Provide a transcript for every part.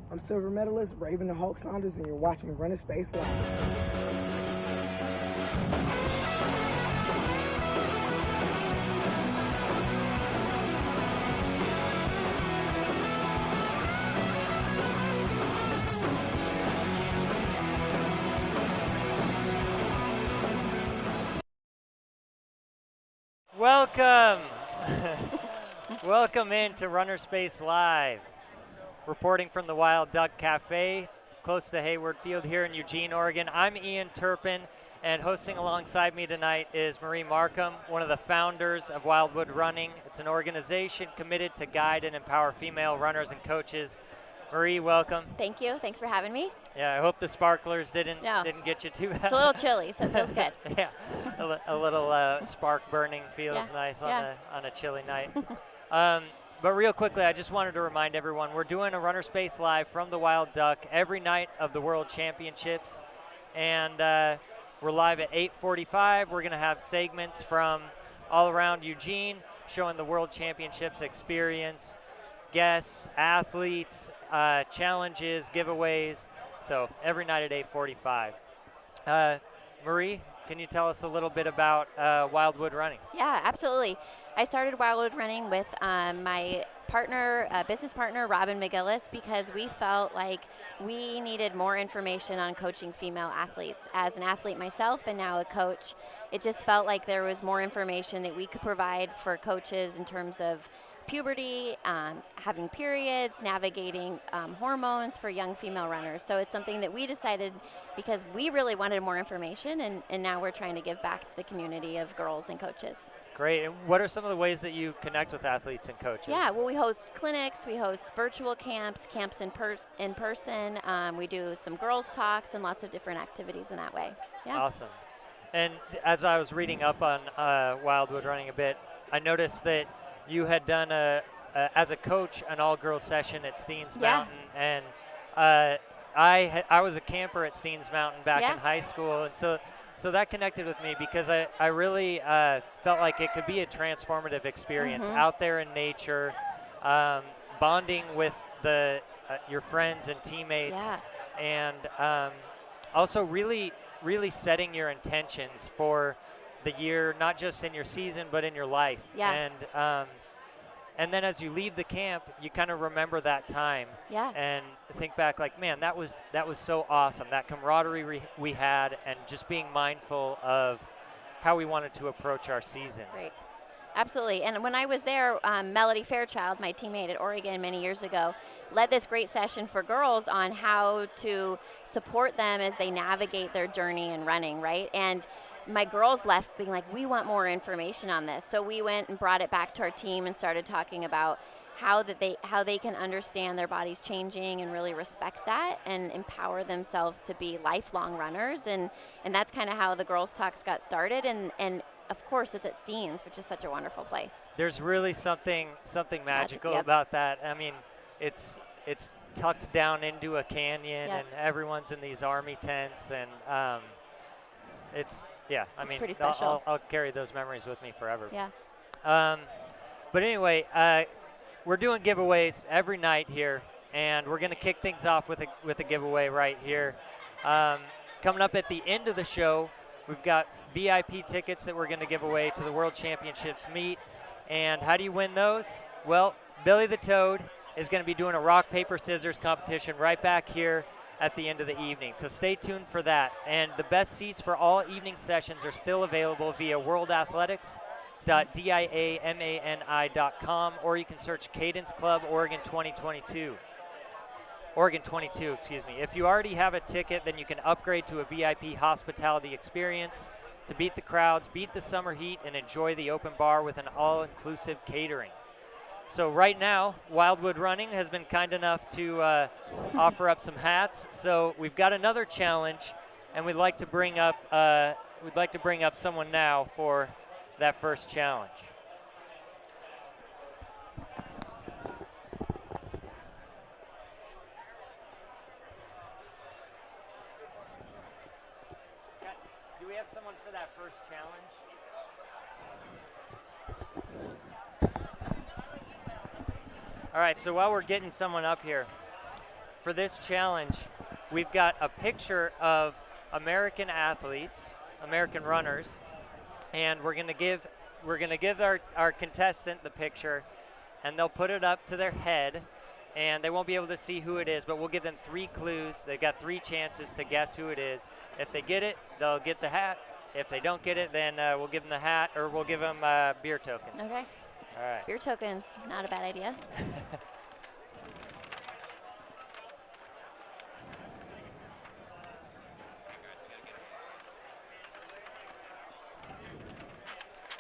I'm silver medalist Raven the Hulk Saunders, and you're watching RunnerSpace Live. Welcome. Welcome into RunnerSpace Live. Reporting from the Wild Duck Cafe, close to Hayward Field here in Eugene, Oregon. I'm Ian Terpin, and hosting alongside me tonight is Marie Markham, one of the founders of Wildwood Running. It's an organization committed to guide and empower female runners and coaches. Marie, welcome. Thank you. Thanks for having me. Yeah, I hope the sparklers didn't get you too bad. It's a little chilly, so it feels good. Yeah, a little spark burning feels nice on a chilly night. But real quickly, I just wanted to remind everyone, we're doing a RunnerSpace Live from the Wild Duck every night of the World Championships. And we're live at 8:45. We're going to have segments from all around Eugene showing the World Championships experience, guests, athletes, challenges, giveaways. So every night at 8:45. Marie, can you tell us a little bit about Wildwood Running? Yeah, absolutely. I started Wildwood Running with my partner, business partner, Robin McGillis, because we felt like we needed more information on coaching female athletes. As an athlete myself and now a coach, it just felt like there was more information that we could provide for coaches in terms of puberty, having periods, navigating hormones for young female runners. So it's something that we decided because we really wanted more information, and now we're trying to give back to the community of girls and coaches. Great. And what are some of the ways that you connect with athletes and coaches? Yeah, well, we host clinics, we host virtual camps in person. We do some girls talks and lots of different activities in that way. Yeah. Awesome. And as I was reading up on Wildwood Running a bit, I noticed that you had done as a coach an all-girls session at Steens Mountain, and I was a camper at Steens Mountain back in high school, and so that connected with me because I really felt like it could be a transformative experience out there in nature, bonding with your friends and teammates, and also really setting your intentions for the year, not just in your season but in your life. And then as you leave the camp, you kind of remember that time and think back like, man, that was so awesome, that camaraderie we had, and just being mindful of how we wanted to approach our season. Great. Absolutely. And when I was there, Melody Fairchild, my teammate at Oregon many years ago, led this great session for girls on how to support them as they navigate their journey in running, right? And my girls left being like, we want more information on this. So we went and brought it back to our team and started talking about how they can understand their bodies changing and really respect that and empower themselves to be lifelong runners. And that's kind of how the Girls Talks got started. And of course, it's at Steens, which is such a wonderful place. There's really something magical about that. I mean, it's tucked down into a canyon, and everyone's in these army tents, and it's pretty special. I'll carry those memories with me forever. Yeah. But anyway, we're doing giveaways every night here, and we're going to kick things off with a giveaway right here. Coming up at the end of the show, we've got VIP tickets that we're going to give away to the World Championships meet. And how do you win those? Well, Billy the Toad is going to be doing a rock, paper, scissors competition right back here at the end of the evening. So stay tuned for that. And the best seats for all evening sessions are still available via worldathletics.diamani.com, or you can search Cadence Club Oregon 22, excuse me. If you already have a ticket, then you can upgrade to a VIP hospitality experience to beat the crowds, beat the summer heat, and enjoy the open bar with an all-inclusive catering. So right now, Wildwood Running has been kind enough to offer up some hats. So we've got another challenge, and we'd like to bring up someone now for that first challenge. Do we have someone for that first challenge? All right, so while we're getting someone up here, for this challenge, we've got a picture of American athletes, American runners, and we're gonna give our contestant the picture, and they'll put it up to their head, and they won't be able to see who it is, but we'll give them 3 clues. They've got 3 chances to guess who it is. If they get it, they'll get the hat. If they don't get it, then we'll give them the hat, or we'll give them beer tokens. Okay. All right. Beer tokens, not a bad idea.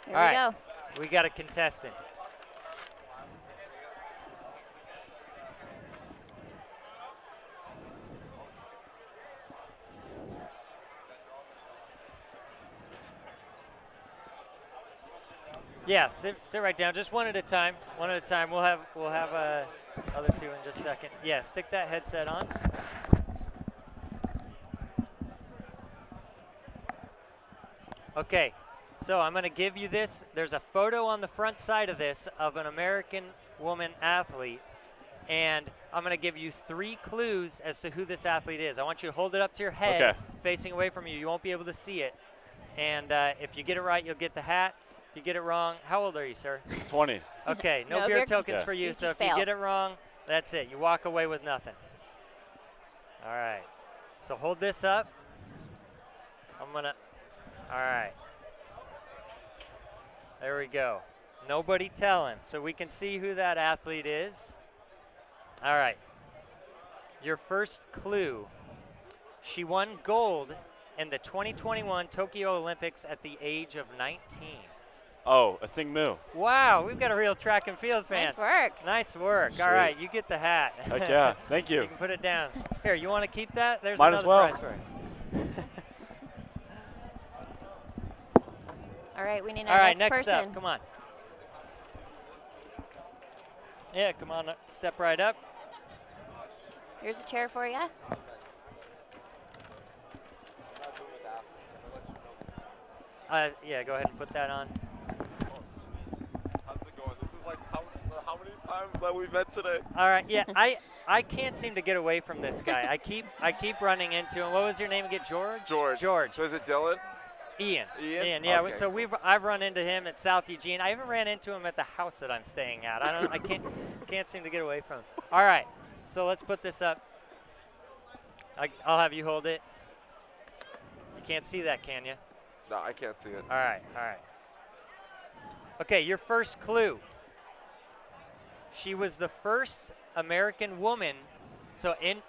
There we go. We got a contestant. Yeah, sit right down. Just one at a time. One at a time. We'll have other 2 in just a second. Yeah, stick that headset on. Okay, so I'm going to give you this. There's a photo on the front side of this of an American woman athlete, and I'm going to give you 3 clues as to who this athlete is. I want you to hold it up to your head, facing away from you. You won't be able to see it. And if you get it right, you'll get the hat. If you get it wrong, how old are you, sir? 20. Okay, no beer tokens for you. So if you get it wrong, that's it. You walk away with nothing. All right. So hold this up. All right. There we go. Nobody telling. So we can see who that athlete is. All right. Your first clue. She won gold in the 2021 Tokyo Olympics at the age of 19. Oh, a thing moo. Wow, we've got a real track and field fan. Nice work. Nice work. Sweet. All right, you get the hat. Heck yeah, thank you. You can put it down. Here, you want to keep that? There's Might another as well. prize for it. right, we need All our right, next next person. up, come on. Yeah, come on, step right up. Here's a chair for you. Yeah, go ahead and put that on. How's it going? This is like how many times that we've met today? All right, yeah, I can't seem to get away from this guy. I keep running into him. What was your name again? George? George. So is it Dylan? Ian. Ian? Yeah. Okay. So I've run into him at South Eugene. I even ran into him at the house that I'm staying at. I can't seem to get away from him. All right. So let's put this up. I'll have you hold it. You can't see that, can you? No, I can't see it. All right. Okay, your first clue. She was the first American woman. So in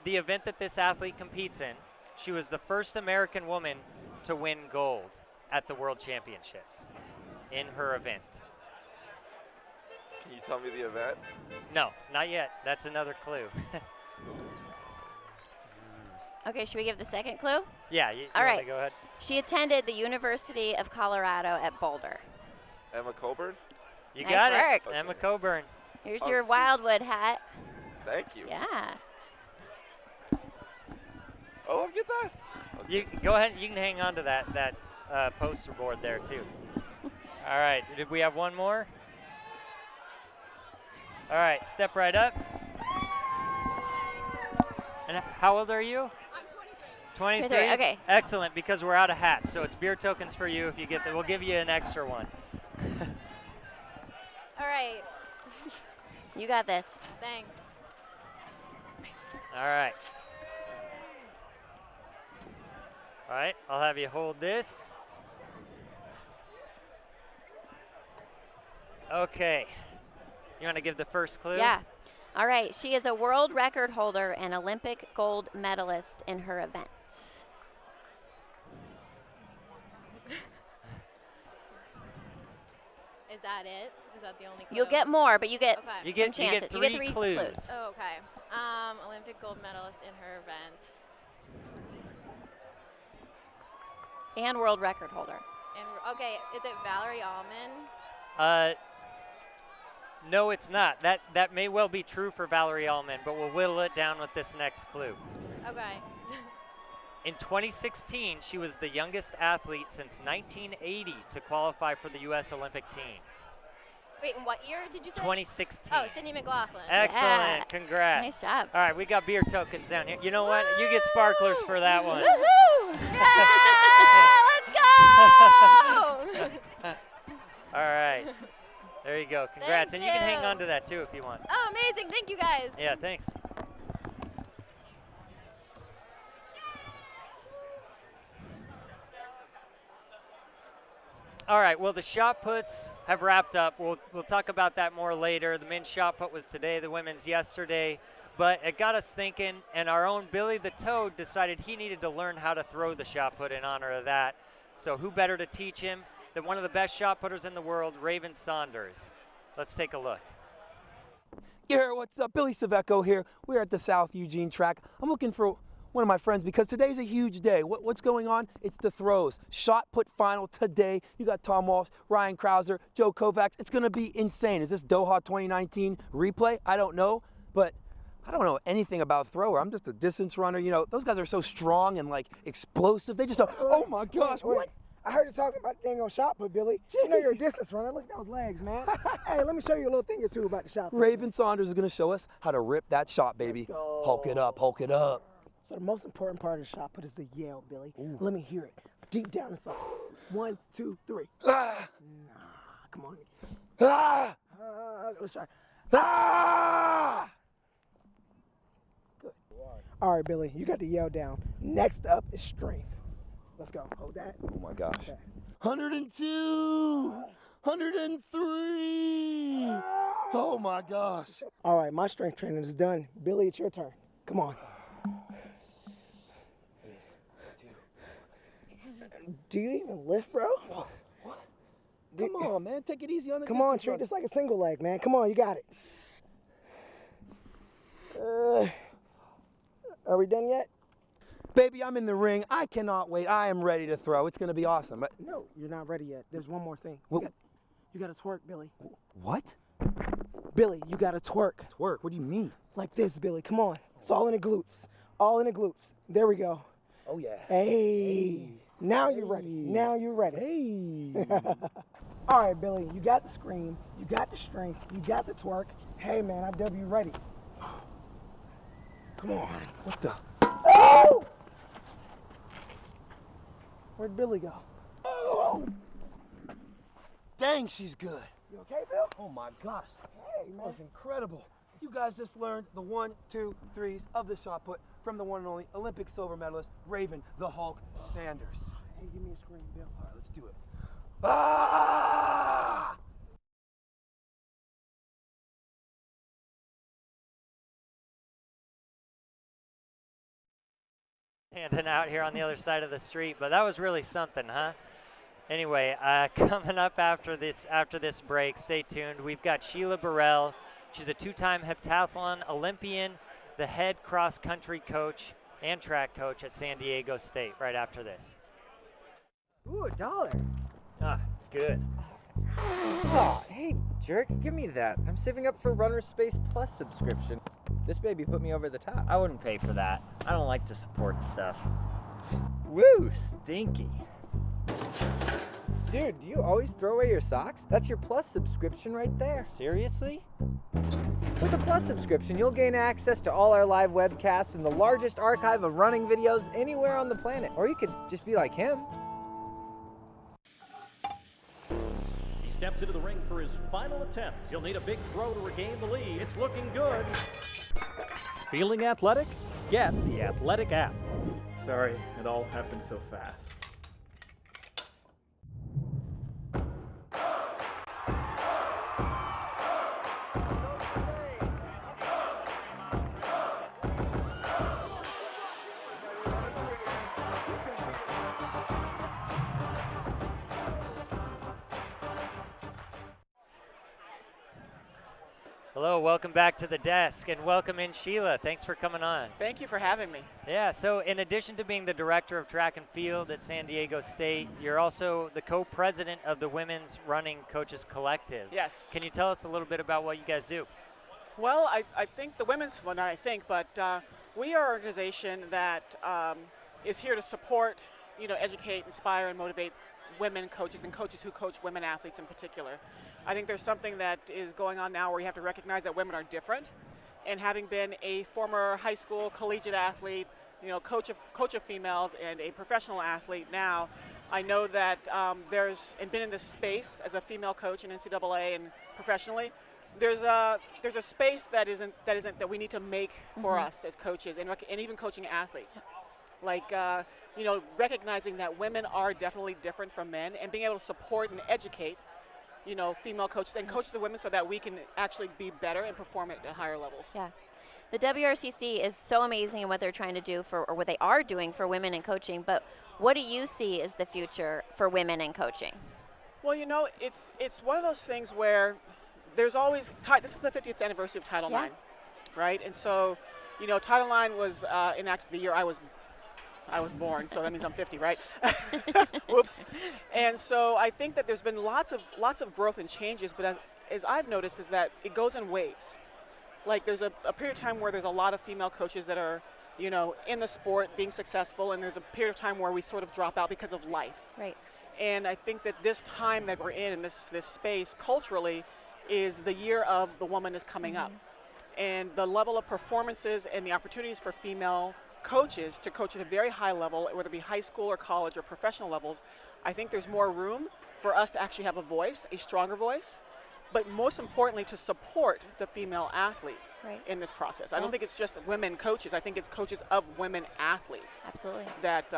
the event that this athlete competes in, she was the first American woman to win gold at the World Championships in her event. Can you tell me the event? No, not yet. That's another clue. Okay, should we give the second clue? Yeah, you All want right. to go ahead? She attended the University of Colorado at Boulder. Emma Coburn? You Nice got work. it. Emma Coburn. Here's Oh, your sweet. Wildwood hat. Thank you. Yeah. Oh, look at that. You go ahead. You can hang on to that poster board there too. All right. Did we have one more? All right. Step right up. And how old are you? I'm 23. 23, okay. Excellent. Because we're out of hats, so it's beer tokens for you if you get them. We'll give you an extra one. All right. You got this. Thanks. All right. All right. I'll have you hold this. Okay. You want to give the first clue? Yeah. All right. She is a world record holder and Olympic gold medalist in her event. Is that it? Is that the only clue? You'll get more, but you get Okay. You some get chances. three, you get three clues. Oh, okay. Olympic gold medalist in her event. And world record holder. And okay, is it Valerie Allman? No, it's not. That may well be true for Valerie Allman, but we'll whittle it down with this next clue. Okay. In 2016, she was the youngest athlete since 1980 to qualify for the U.S. Olympic team. Wait, in what year did you say? 2016. Oh, Sydney McLaughlin. Excellent. Yeah. Congrats. Nice job. All right, we got beer tokens down here. You know what? You get sparklers for that one. Woohoo! Yeah, let's go! All right. There you go. Congrats. Thank And you can hang you. on to that too if you want. Oh, amazing. Thank you guys. Yeah, thanks. All right, well, the shot puts have wrapped up. We'll talk about that more later. The men's shot put was today, the women's yesterday. But it got us thinking, and our own Billy the Toad decided he needed to learn how to throw the shot put in honor of that. So who better to teach him than one of the best shot putters in the world, Raven Saunders. Let's take a look. Yeah, what's up? Billy Saveco here. We're at the South Eugene track. I'm looking for one of my friends because today's a huge day. What's going on? It's the throws. Shot put final today. You got Tom Walsh, Ryan Krauser, Joe Kovacs. It's going to be insane. Is this Doha 2019 replay? I don't know, but I don't know anything about thrower. I'm just a distance runner. You know, those guys are so strong and like explosive. They just, oh my gosh, Wait. what? I heard you talking about the dang on shot put, Billy. You know you're a distance runner. Look at those legs, man. Hey, let me show you a little thing or two about the shot put. Raven Saunders is going to show us how to rip that shot, baby. Let's go. Hulk it up, Hulk it up. So the most important part of the shot put is the yell, Billy. Let me hear it. Deep down inside. 1, 2, 3. Ah! Nah, come on. Ah! Let's try. Ah! Good. All right, Billy, you got the yell down. Next up is strength. Let's go. Hold that. Oh my gosh. Okay. 102, 103. Oh my gosh. All right, my strength training is done. Billy, it's your turn. Come on. Do you even lift, bro? What? Come on, man. Take it easy on the Come on, distance treat runner. this like a single leg, man. Come on, you got it. Are we done yet? Baby, I'm in the ring. I cannot wait. I am ready to throw. It's going to be awesome. No, you're not ready yet. There's one more thing. You got to twerk, Billy. What? Billy, you got to twerk. Twerk? What do you mean? Like this, Billy. Come on. It's all in the glutes. All in the glutes. There we go. Oh, yeah. Hey. Now you're ready. Now you're ready. Hey. All right, Billy. You got the scream. You got the strength. You got the twerk. Hey, man, I dub you ready. Come on. What the? Oh! Where'd Billy go? Oh! Dang, she's good. You okay, Bill? Oh, my gosh. Hey, man. That was incredible. You guys just learned the 1, 2, 3s of the shot put from the one and only Olympic silver medalist, Raven the Hulk Sanders. Hey, give me a scream, Bill. All right, let's do it. Ah! Handing out here on the other side of the street, but that was really something, huh? Anyway, coming up after this break, stay tuned. We've got Sheila Burrell. She's a 2-time heptathlon Olympian, the head cross-country coach and track coach at San Diego State right after this. Ooh, $1. Ah, good. Oh, hey, jerk, give me that. I'm saving up for RunnerSpace Plus subscription. This baby put me over the top. I wouldn't pay for that. I don't like to support stuff. Woo, stinky. Dude, do you always throw away your socks? That's your Plus subscription right there. Seriously? With a Plus subscription, you'll gain access to all our live webcasts and the largest archive of running videos anywhere on the planet. Or you could just be like him. He steps into the ring for his final attempt. He'll need a big throw to regain the lead. It's looking good. Feeling athletic? Get the Athletic app. Sorry, it all happened so fast. Hello, welcome back to the desk, and welcome in Sheila. Thanks for coming on. Thank you for having me. Yeah, so in addition to being the director of track and field at San Diego State, you're also the co-president of the Women's Running Coaches Collective. Yes. Can you tell us a little bit about what you guys do? Well, I think the women's, well, not I think, but we are an organization that is here to support, educate, inspire, and motivate women coaches and coaches who coach women athletes in particular. I think there's something that is going on now where you have to recognize that women are different. And having been a former high school collegiate athlete, coach of females and a professional athlete now, I know that and been in this space as a female coach in NCAA and professionally, there's a space that we need to make for us as coaches and even coaching athletes. Like, recognizing that women are definitely different from men and being able to support and educate female coaches and coach the women so that we can actually be better and perform at higher levels. Yeah. The WRCC is so amazing in what they're trying to do or what they are doing for women in coaching, but what do you see as the future for women in coaching? Well, it's one of those things where there's always, this is the 50th anniversary of Title IX, right? And so, Title IX was enacted the year I was born, so that means I'm 50, right? Whoops. And so I think that there's been lots of growth and changes, but as I've noticed is that it goes in waves. Like there's a period of time where there's a lot of female coaches that are, in the sport being successful, and there's a period of time where we sort of drop out because of life. Right. And I think that this time that we're in this space culturally is the year of the woman is coming up. And the level of performances and the opportunities for female coaches to coach at a very high level, whether it be high school or college or professional levels, I think there's more room for us to actually have a voice, a stronger voice, but most importantly to support the female athlete in this process. I don't think it's just women coaches. I think it's coaches of women athletes. Absolutely. That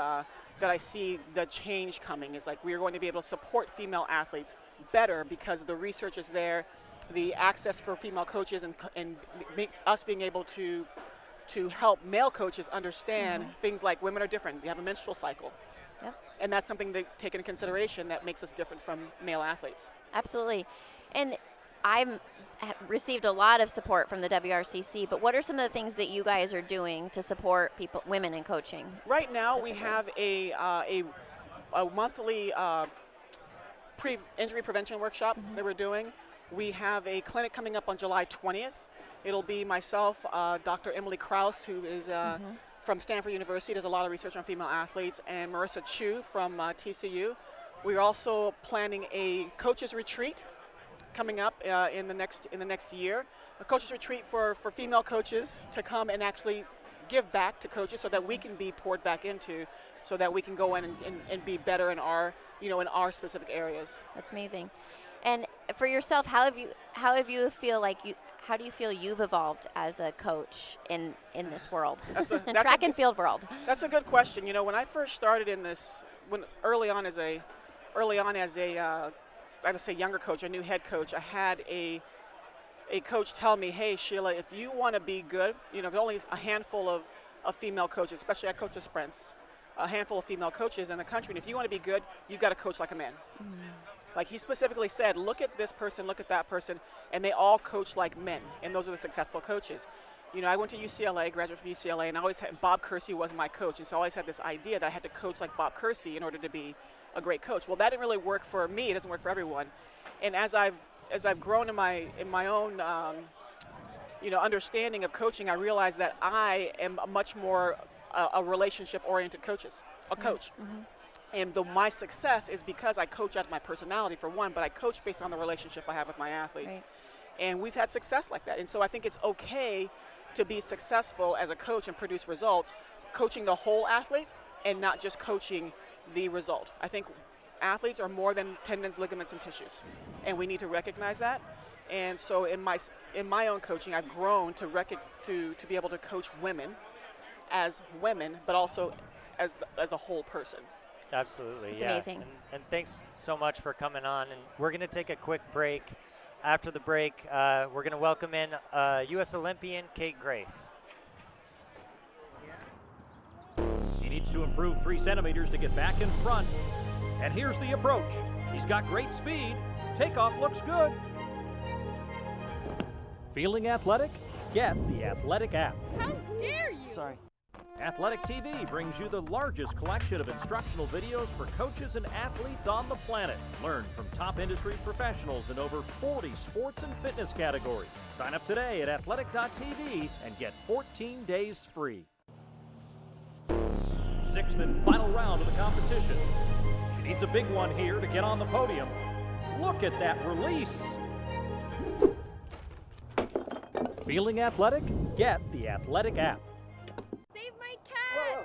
I see the change coming is like we are going to be able to support female athletes better because the research is there, the access for female coaches and us being able to help male coaches understand things like women are different. They have a menstrual cycle. Yep. And that's something to take into consideration that makes us different from male athletes. Absolutely. And I've received a lot of support from the WRCC, but what are some of the things that you guys are doing to support women in coaching? Right now, we have a monthly injury prevention workshop that we're doing. We have a clinic coming up on July 20th. It'll be myself, Dr. Emily Krause, who is from Stanford University, does a lot of research on female athletes, and Marissa Chu from TCU. We're also planning a coaches retreat coming up in the next year. A coaches retreat for female coaches to come and actually give back to coaches so that we can be poured back into, so that we can go in and be better in our specific areas. That's amazing. And for yourself, how do you feel you've evolved as a coach in this world, track and field world? That's a good question. You know, when I first started in this, early on as a I would say younger coach, a new head coach, I had a coach tell me, hey Sheila, if you want to be good, you know, there's only a handful of female coaches, especially I coach the sprints, a handful of female coaches in the country, and if you want to be good, you've got to coach like a man. Like he specifically said, look at this person, look at that person, and they all coach like men, and those are the successful coaches. You know, I went to UCLA, graduated from UCLA, and I always had, Bob Kersey was my coach, and so I always had this idea that I had to coach like Bob Kersey in order to be a great coach. Well, that didn't really work for me. It doesn't work for everyone. And as I've grown in my own understanding of coaching, I realized that I am a much more a relationship-oriented coach. And my success is because I coach out of my personality, for one, but I coach based on the relationship I have with my athletes. Right. And we've had success like that. And so I think it's okay to be successful as a coach and produce results, coaching the whole athlete and not just coaching the result. I think athletes are more than tendons, ligaments, and tissues, and we need to recognize that. And so in my own coaching, I've grown to be able to coach women, but also as a whole person. Absolutely, it's amazing. And thanks so much for coming on. And we're going to take a quick break. After the break, we're going to welcome in U.S. Olympian Kate Grace. He needs to improve 3 centimeters to get back in front. And here's the approach. He's got great speed. Takeoff looks good. Feeling athletic? Get the Athletic app. How dare you? Sorry. Athletic TV brings you the largest collection of instructional videos for coaches and athletes on the planet. Learn from top industry professionals in over 40 sports and fitness categories. Sign up today at athletic.tv and get 14 days free. 6th and final round of the competition. She needs a big one here to get on the podium. Look at that release. Feeling athletic? Get the Athletic app. Save my cat! Whoa,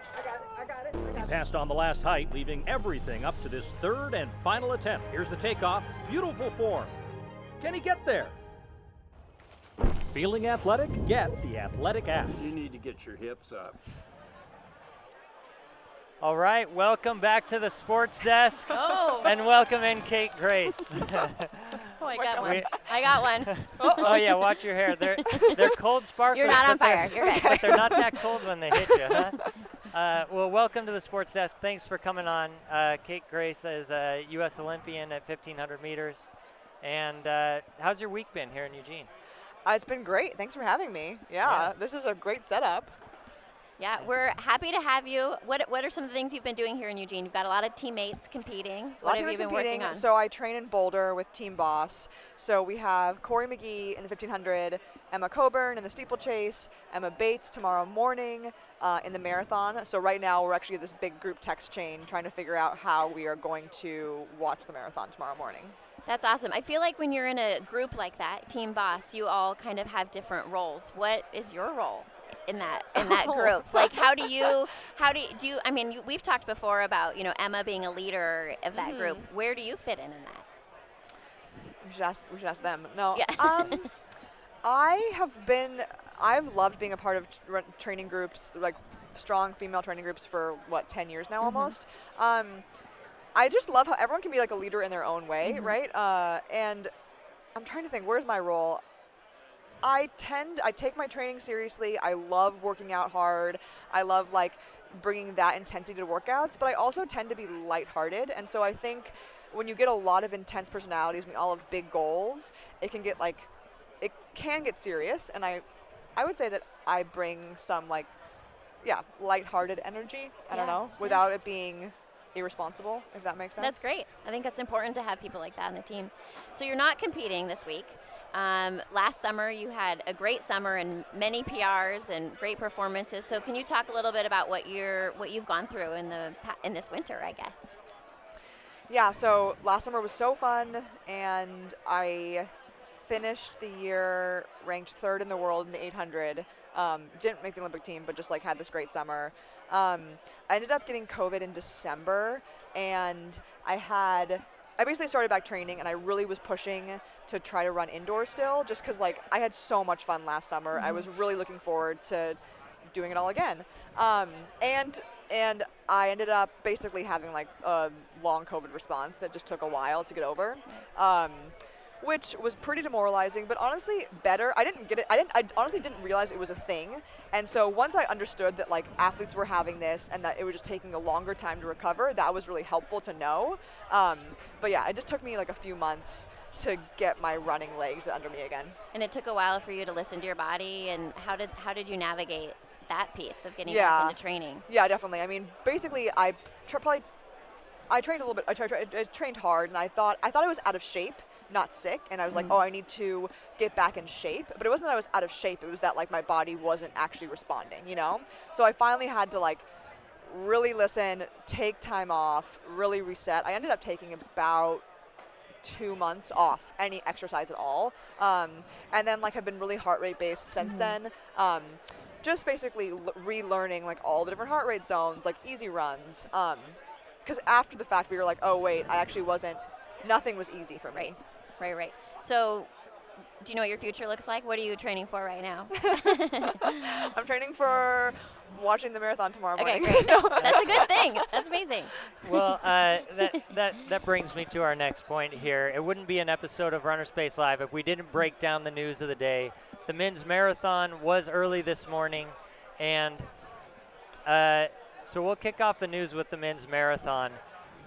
I got it. He passed on the last height, leaving everything up to this 3rd and final attempt. Here's the takeoff. Beautiful form. Can he get there? Feeling athletic? Get the Athletic app. You need to get your hips up. All right, welcome back to the sports desk. Oh. And welcome in Kate Grace. Oh, I got one. I got one. Oh yeah, watch your hair. They're cold sparklers. You're not on fire. You're good. But they're not that cold when they hit you, huh? Well, welcome to the sports desk. Thanks for coming on. Kate Grace is a U.S. Olympian at 1,500 meters. And how's your week been here in Eugene? It's been great. Thanks for having me. Yeah, this is a great setup. Yeah, we're happy to have you. What are some of the things you've been doing here in Eugene? You've got a lot of teammates competing. What have you been working on? So I train in Boulder with Team Boss. So we have Corey McGee in the 1500, Emma Coburn in the steeplechase, Emma Bates tomorrow morning in the marathon. So right now we're actually this big group text chain trying to figure out how we are going to watch the marathon tomorrow morning. That's awesome. I feel like when you're in a group like that, Team Boss, you all kind of have different roles. What is your role in that group? Like, how do you I mean, we've talked before about, Emma being a leader of that group. Where do you fit in that? We should ask them. No. Yeah. I've loved being a part of training groups, like strong female training groups for 10 years now almost. I just love how everyone can be like a leader in their own way, right? And I'm trying to think, where's my role? I take my training seriously. I love working out hard. I love bringing that intensity to workouts, but I also tend to be lighthearted. And so I think when you get a lot of intense personalities, we all have big goals, it can get serious. And I would say that I bring some lighthearted energy, I don't know, without it being irresponsible, if that makes sense. That's great. I think that's important to have people like that on the team. So you're not competing this week. Last summer you had a great summer and many PRs and great performances. So can you talk a little bit about what you've gone through in this winter, I guess? Yeah, so last summer was so fun, and I finished the year ranked 3rd in the world in the 800. Didn't make the Olympic team, but just had this great summer. I ended up getting COVID in December, and I basically started back training, and I really was pushing to try to run indoors still, just because I had so much fun last summer. I was really looking forward to doing it all again. And I ended up basically having a long COVID response that just took a while to get over. Which was pretty demoralizing, but honestly better. I didn't get it. I honestly didn't realize it was a thing. And so once I understood that athletes were having this and that it was just taking a longer time to recover, that was really helpful to know. But yeah, it just took me a few months to get my running legs under me again. And it took a while for you to listen to your body. And how did you navigate that piece of getting back into training? Yeah, definitely. I mean, basically, I trained a little bit. I trained hard, and I thought I was out of shape, not sick, and I was oh, I need to get back in shape. But it wasn't that I was out of shape, it was that my body wasn't actually responding, So I finally had to really listen, take time off, really reset. I ended up taking about 2 months off any exercise at all. And then have been really heart rate based since then. Just basically relearning all the different heart rate zones, easy runs. Because after the fact we were oh wait, nothing was easy for me. Right. So do you know what your future looks like? What are you training for right now? I'm training for watching the marathon tomorrow morning. Okay, great. That's a good thing. That's amazing. Well, that brings me to our next point here. It wouldn't be an episode of RunnerSpace Live if we didn't break down the news of the day. The men's marathon was early this morning, and so we'll kick off the news with the men's marathon.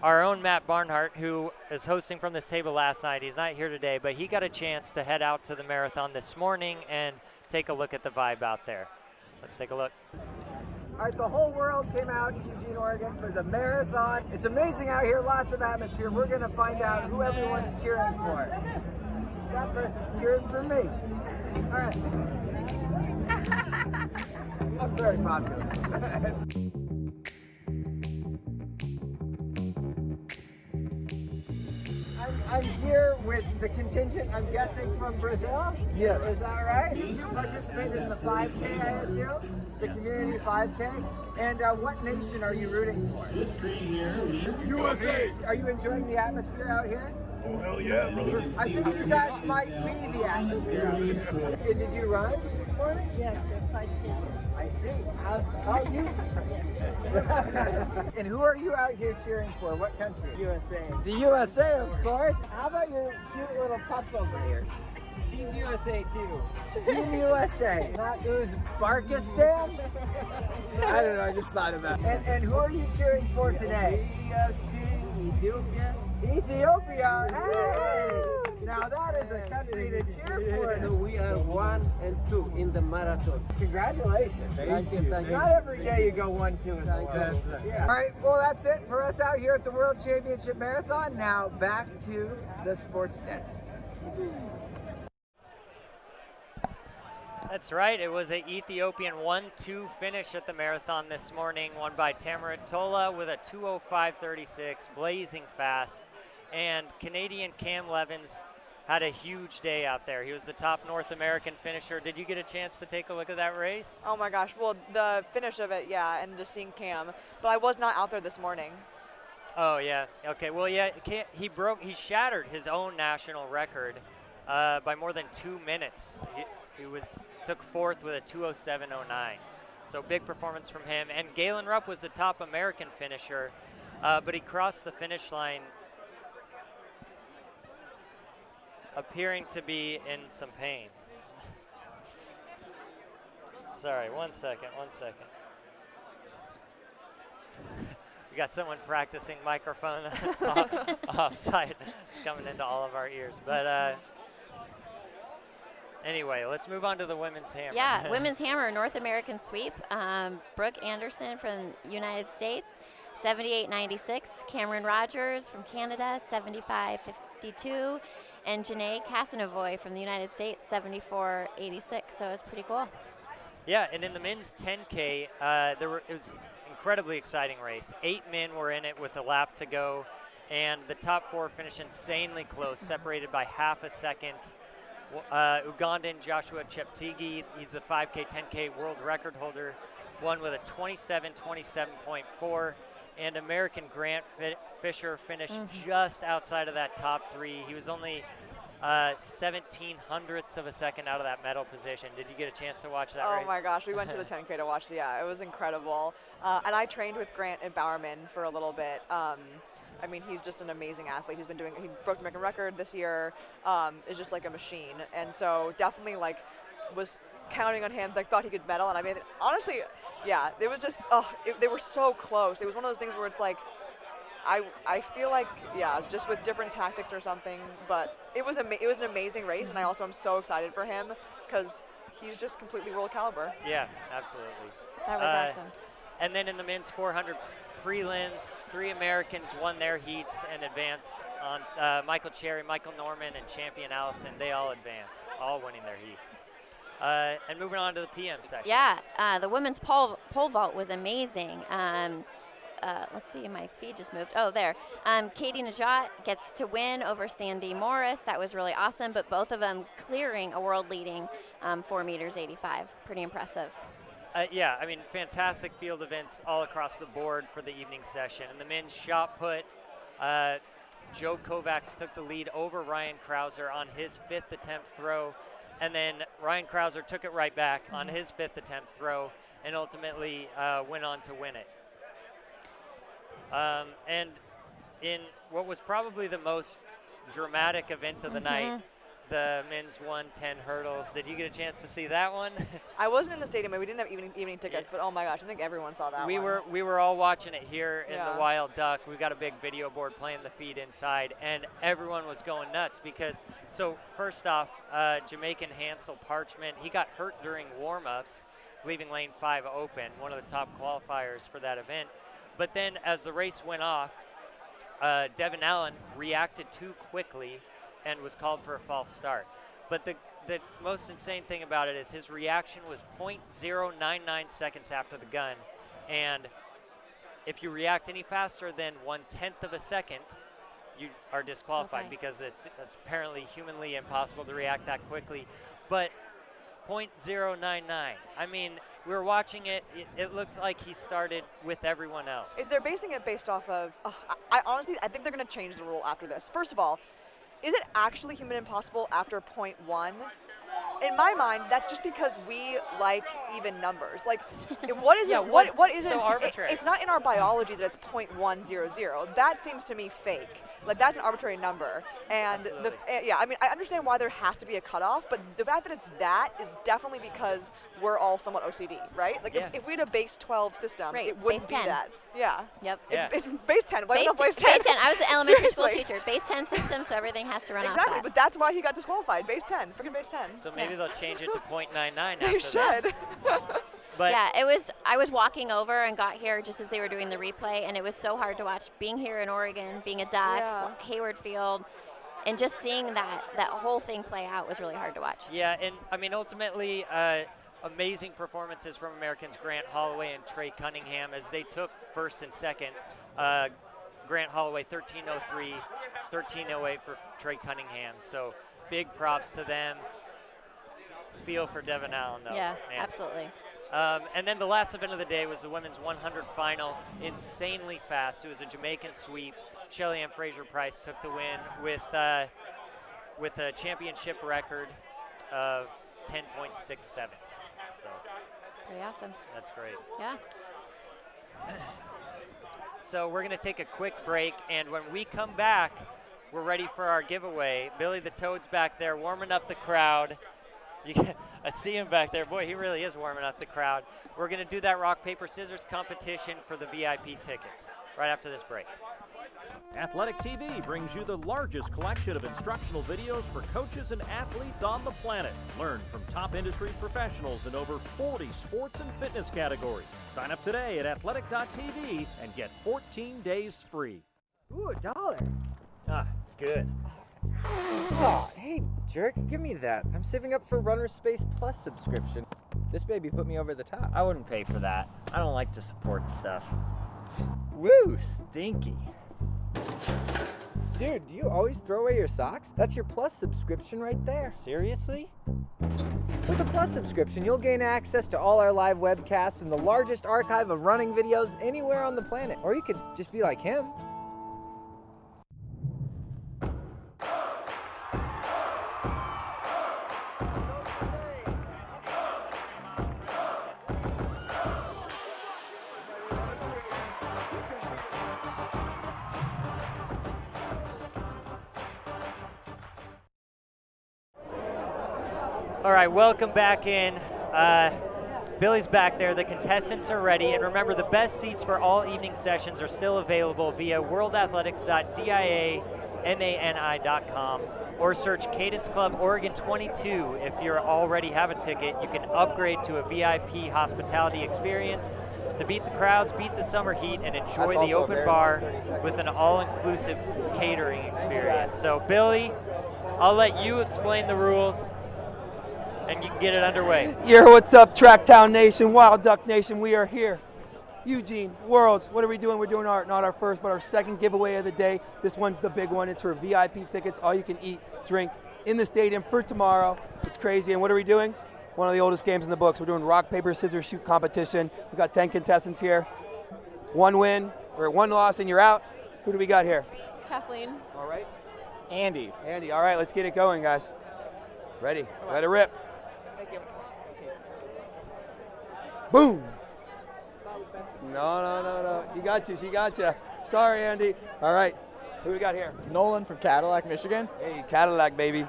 Our own Matt Barnhart, who is hosting from this table last night, he's not here today, but he got a chance to head out to the marathon this morning and take a look at the vibe out there. Let's take a look. All right, the whole world came out to Eugene, Oregon for the marathon. It's amazing out here, lots of atmosphere. We're going to find out who everyone's cheering for. That person's cheering for me. All right. I'm very popular. I'm here with the contingent, I'm guessing, from Brazil? Yes. Is that right? You participated in the 5K, I assume? The community 5K? And what nation are you rooting for? USA! Are you enjoying the atmosphere out here? Oh, hell yeah, brother. I think you guys might be the atmosphere out here. And did you run this morning? Yes, the 5K. I see. How you? And who are you out here cheering for? What country? USA. The USA, of course. How about your cute little pup over here? She's USA too. Team USA. Not Uzbekistan? I don't know, I just thought about it. And who are you cheering for today? Ethiopia. Ethiopia! Hey! Now that is a country to cheer for. So we are 1 and 2 in the marathon. Congratulations. Thank you. Not every day you go 1, 2 in the world. Yeah. All right, well that's it for us out here at the World Championship Marathon. Now back to the sports desk. That's right. It was an Ethiopian 1-2 finish at the marathon this morning, won by Tamara Tola with a 2:05:36, blazing fast. And Canadian Cam Levins had a huge day out there. He was the top North American finisher. Did you get a chance to take a look at that race? Oh my gosh, well, the finish of it, yeah, and just seeing Cam. But I was not out there this morning. Oh, yeah. Okay, well, yeah, he shattered his own national record by more than 2 minutes. He took fourth with a 2:07:09. So big performance from him. And Galen Rupp was the top American finisher, but he crossed the finish line appearing to be in some pain. Sorry, one second. We got someone practicing microphone off-site. It's coming into all of our ears. But anyway, let's move on to the women's hammer. Yeah, women's hammer, North American sweep. Brooke Anderson from United States, 78.96. Cameron Rogers from Canada, 75.52. And Janae Casanavoy from the United States, 74.86. So it's pretty cool. Yeah, and in the men's 10K, it was incredibly exciting race. 8 men were in it with a lap to go, and the top 4 finished insanely close, separated by half a second. Ugandan Joshua Cheptegei, he's the 5K, 10K world record holder, won with a 27.4, and American Grant Fisher finished just outside of that top 3. He was only 17 hundredths of a second out of that medal position. Did you get a chance to watch that race? Oh my gosh, we went to the 10K to watch it was incredible. And I trained with Grant at Bowerman for a little bit. I mean, he's just an amazing athlete. He broke the American record this year, is just like a machine. And so definitely like was counting on him, like thought he could medal. And I mean, honestly, yeah, it was just, they were so close. It was one of those things where it's like, I feel like, yeah, just with different tactics or something, but it was an amazing race, and I also am so excited for him because he's just completely world caliber. Yeah, absolutely. That was awesome. And then in the men's 400 prelims, 3 Americans won their heats and advanced on Michael Cherry, Michael Norman, and Champion Allison. They all advanced, all winning their heats. And moving on to the PM session. Yeah, the women's pole vault was amazing. Let's see, my feed just moved. Oh, there. Katie Najat gets to win over Sandy Morris. That was really awesome, but both of them clearing a world-leading 4 meters 85. Pretty impressive. Yeah, I mean, fantastic field events all across the board for the evening session. In the men's shot put, Joe Kovacs took the lead over Ryan Krauser on his 5th attempt throw, and then Ryan Krauser took it right back on his 5th attempt throw and ultimately went on to win it. And in what was probably the most dramatic event of the night, the men's 110 hurdles. Did you get a chance to see that one? I wasn't in the stadium. We didn't have evening tickets, but oh my gosh, I think everyone saw that one. We were all watching it here in the Wild Duck. We've got a big video board playing the feed inside, and everyone was going nuts because, so first off, Jamaican Hansel Parchment, he got hurt during warm-ups, leaving lane 5 open, one of the top qualifiers for that event. But then as the race went off, Devin Allen reacted too quickly and was called for a false start. But the most insane thing about it is his reaction was 0.099 seconds after the gun. And if you react any faster than 1/10 of a second, you are disqualified because it's apparently humanly impossible to react that quickly. But 0.099, I mean, we were watching it, it looked like he started with everyone else. They're basing it based off of, I honestly think they're going to change the rule after this. First of all, is it actually human impossible after 0.1? In my mind, that's just because we like even numbers. Like, what is it? What is so it? Arbitrary. It's not in our biology that it's 0.100. That seems to me fake. Like, that's an arbitrary number. And yeah, I mean, I understand why there has to be a cutoff, but the fact that it's that is definitely because we're all somewhat OCD, right? Like, if we had a base 12 system, it wouldn't be that. Yeah. Yep. It's base 10. Why not base 10? Base 10. I was an elementary school teacher. Base 10 system, so everything has to run off Exactly, that. but that's why he got disqualified. Base 10. Freaking base 10. So maybe they'll change it to 0.99 after They should. this. But yeah, I was walking over and got here just as they were doing the replay, and it was so hard to watch. Being here in Oregon, being a duck, Hayward Field, and just seeing that whole thing play out was really hard to watch. Yeah, and I mean, ultimately, amazing performances from Americans Grant Holloway and Trey Cunningham as they took first and second. Grant Holloway 13:03, 13:08 for Trey Cunningham. So big props to them. Feel for Devin Allen, though. Yeah, man. absolutely. And then the last event of the day was the women's 100 final, insanely fast. It was a Jamaican sweep. Shelly Ann Fraser-Price took the win with a championship record of 10.67. So pretty awesome. That's great. Yeah. So we're going to take a quick break, and when we come back, we're ready for our giveaway. Billy the Toad's back there warming up the crowd. I see him back there. Boy, he really is warming up the crowd. We're going to do that rock, paper, scissors competition for the VIP tickets. right after this break. Athletic TV brings you the largest collection of instructional videos for coaches and athletes on the planet. Learn from top industry professionals in over 40 sports and fitness categories. Sign up today at athletic.tv and get 14 days free. Ooh, $1. Ah, good. Oh, hey, jerk, give me that. I'm saving up for RunnerSpace Plus subscription. This baby put me over the top. I wouldn't pay for that. I don't like to support stuff. Woo, stinky. Dude, do you always throw away your socks? That's your Plus subscription right there. Seriously? With a Plus subscription, you'll gain access to all our live webcasts and the largest archive of running videos anywhere on the planet. Or you could just be like him. All right, welcome back in. Billy's back there. The contestants are ready. And remember, the best seats for all evening sessions are still available via worldathletics.diamani.com or search Cadence Club Oregon 22. If you already have a ticket, you can upgrade to a VIP hospitality experience to beat the crowds, beat the summer heat, and enjoy the open bar with an all-inclusive catering experience. So, Billy, I'll let you explain the rules, and you can get it underway. Yeah, what's up, Tracktown Nation, Wild Duck Nation? We are here. Eugene, Worlds, what are we doing? We're doing not our first, but our second giveaway of the day. This one's the big one. It's for VIP tickets, all you can eat, drink in the stadium for tomorrow. It's crazy. And what are we doing? One of the oldest games in the books. We're doing rock, paper, scissors, shoot competition. We've got 10 contestants here. One win, or one loss, and you're out. Who do we got here? Kathleen. All right. Andy. Andy, all right, let's get it going, guys. Ready, let it rip. Thank you. Boom. No. He got you, she got you. Sorry, Andy. All right, who we got here? Nolan from Cadillac, Michigan. Hey, Cadillac, baby.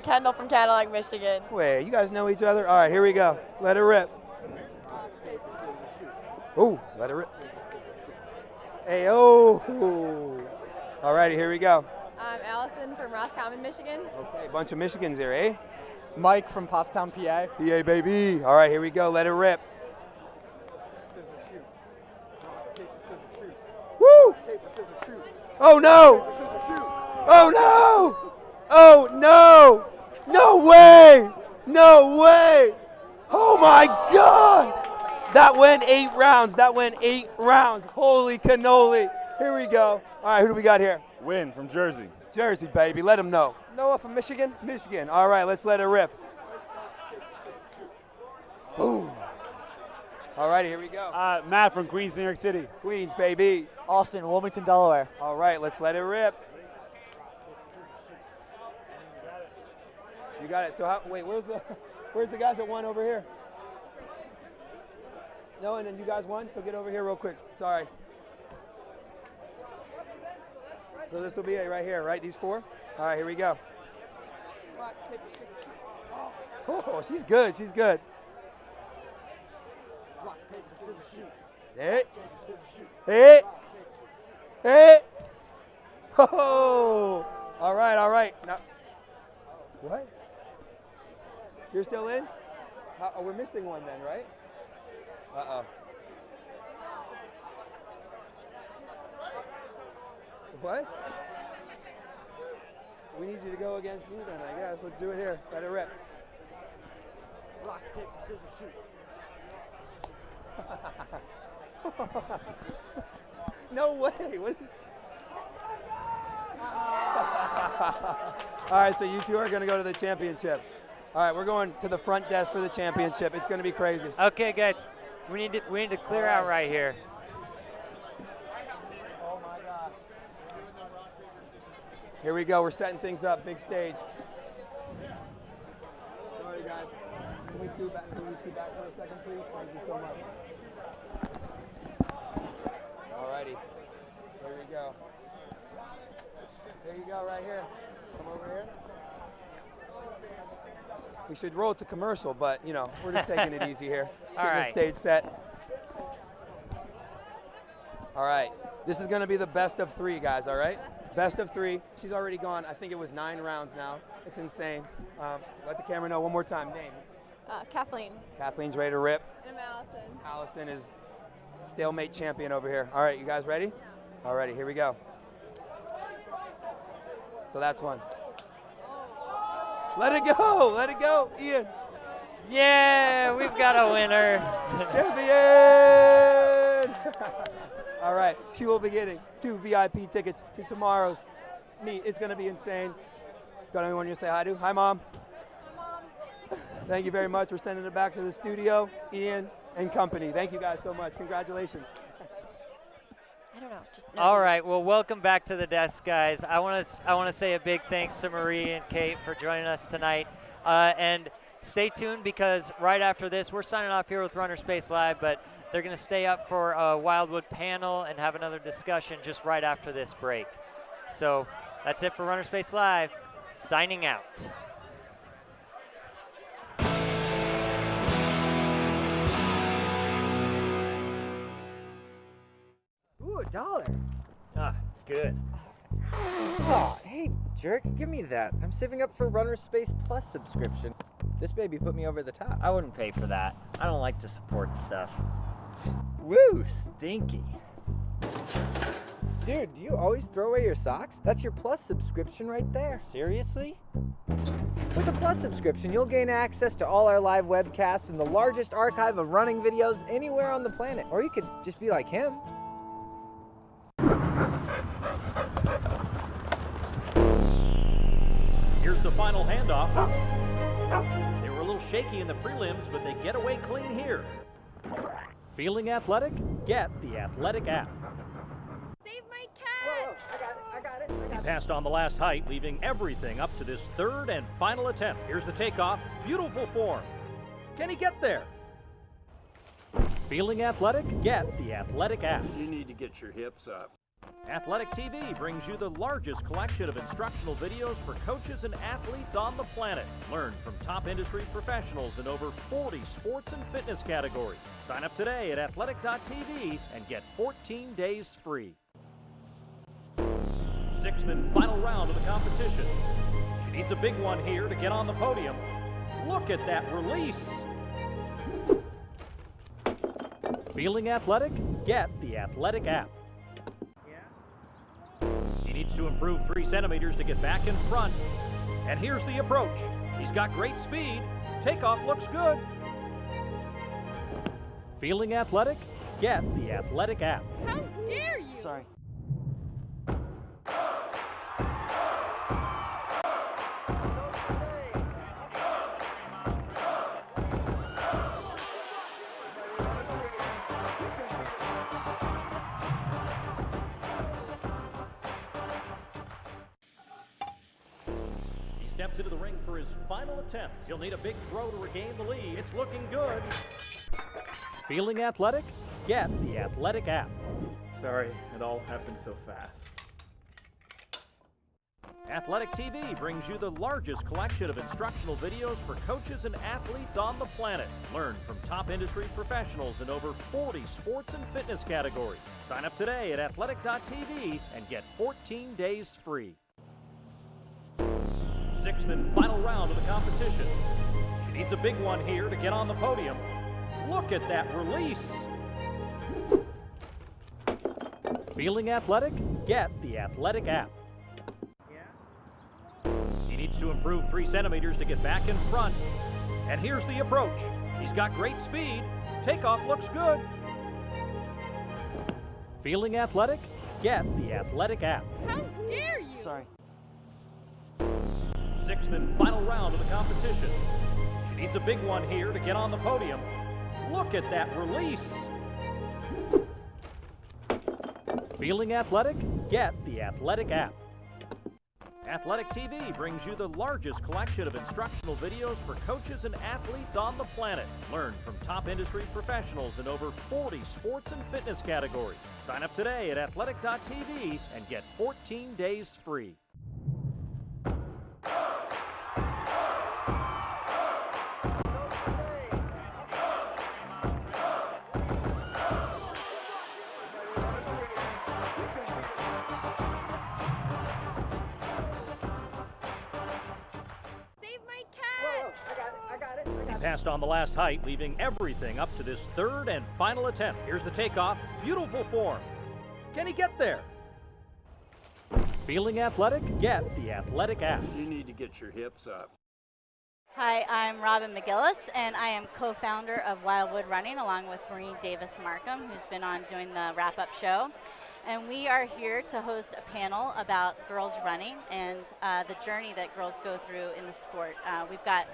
Kendall from Cadillac, Michigan. Wait, you guys know each other? All right, here we go. Let it rip. Ooh, let it rip. Hey, oh. All righty, here we go. I'm Allison from Roscommon, Michigan. Okay, a bunch of Michigans here, eh? Mike from Pottstown, PA. PA, baby. All right, here we go. Let it rip. Woo! Oh, no! Oh, no! Oh, no! No way! No way! Oh, my God! That went 8 rounds. That went 8 rounds. Holy cannoli. Here we go. All right, who do we got here? Win from Jersey. Jersey, baby. Let them know. Noah from Michigan? Michigan. All right, let's let it rip. Boom. All righty, here we go. Matt from Queens, New York City. Queens, baby. Austin, Wilmington, Delaware. All right, let's let it rip. You got it. So wait, where's the guys that won over here? No, and then you guys won, so get over here real quick. Sorry. So this will be it right here, right? These 4? All right, here we go. Oh, she's good. She's good. Hit. Hit. Hit. Oh. All right, all right. Now, what? You're still in? Oh, we're missing one then, right? Uh-oh. What? We need you to go against you then, I guess. Let's do it here. Let it rip. Rock, paper, scissors, shoot. No way. What is... All right, so you two are going to go to the championship. All right, we're going to the front desk for the championship. It's going to be crazy. Okay, guys, we need to clear out right here. Oh my God. Here we go. We're setting things up. Big stage. Sorry, guys. Can we scoot back? Can we scoot back for a second, please? Thank you so much. All righty. Here we go. There you go, right here. Come over here. We should roll to commercial, but you know, we're just taking it easy here. All right. Stage set. All right. This is going to be the best of 3, guys, all right? Best of 3. She's already gone, I think it was 9 rounds now. It's insane. Let the camera know one more time. Name? Kathleen. Kathleen's ready to rip. And I'm Allison. Allison is stalemate champion over here. All right, you guys ready? All righty, here we go. So that's one. Let it go, Ian. Yeah, we've got a winner. Champion! All right, she will be getting 2 VIP tickets to tomorrow's meet. It's going to be insane. Got anyone you say hi to? Hi, Mom. Hi, Mom. Thank you very much. We're sending it back to the studio, Ian and company. Thank you guys so much. Congratulations. I don't know. All right. Well, welcome back to the desk, guys. I want to say a big thanks to Marie and Kate for joining us tonight. And stay tuned because right after this, we're signing off here with RunnerSpace Live, but they're going to stay up for a Wildwood panel and have another discussion just right after this break. So that's it for RunnerSpace Live. Signing out. Ooh, $1. Ah, good. Oh, hey, jerk, give me that. I'm saving up for RunnerSpace Plus subscription. This baby put me over the top. I wouldn't pay for that. I don't like to support stuff. Woo, stinky. Dude, do you always throw away your socks? That's your Plus subscription right there. Seriously? With a Plus subscription, you'll gain access to all our live webcasts and the largest archive of running videos anywhere on the planet. Or you could just be like him. Here's the final handoff. They were a little shaky in the prelims, but they get away clean here. Feeling athletic? Get the Athletic app. Save my cat! Whoa, I got it. He passed on the last height, leaving everything up to this 3rd and final attempt. Here's the takeoff. Beautiful form. Can he get there? Feeling athletic? Get the Athletic app. You need to get your hips up. Athletic TV brings you the largest collection of instructional videos for coaches and athletes on the planet. Learn from top industry professionals in over 40 sports and fitness categories. Sign up today at athletic.tv and get 14 days free. 6th and final round of the competition. She needs a big one here to get on the podium. Look at that release. Feeling athletic? Get the Athletic app. He needs to improve 3 centimeters to get back in front. And here's the approach. He's got great speed. Takeoff looks good. Feeling athletic? Get the Athletic app. How dare you? Sorry. Steps into the ring for his final attempt. He'll need a big throw to regain the lead. It's looking good. Feeling athletic? Get the Athletic app. Sorry, it all happened so fast. Athletic TV brings you the largest collection of instructional videos for coaches and athletes on the planet. Learn from top industry professionals in over 40 sports and fitness categories. Sign up today at athletic.tv and get 14 days free. 6th and final round of the competition. She needs a big one here to get on the podium. Look at that release. Feeling athletic? Get the Athletic app. He needs to improve 3 centimeters to get back in front. And here's the approach. He's got great speed. Takeoff looks good. Feeling athletic? Get the Athletic app. How dare you? Sorry. 6th and final round of the competition. She needs a big one here to get on the podium. Look at that release. Feeling athletic? Get the Athletic app. Athletic TV brings you the largest collection of instructional videos for coaches and athletes on the planet. Learn from top industry professionals in over 40 sports and fitness categories. Sign up today at athletic.tv and get 14 days free. passed on the last height, leaving everything up to this third and final attempt. Here's the takeoff. Beautiful form. Can he get there? Feeling athletic? Get the Athletic app. You need to get your hips up. Hi, I'm Robin McGillis, and I am co-founder of Wildwood Running, along with Marie Davis-Markham, who's been on doing the wrap-up show. And we are here to host a panel about girls running and the journey that girls go through in the sport. We've got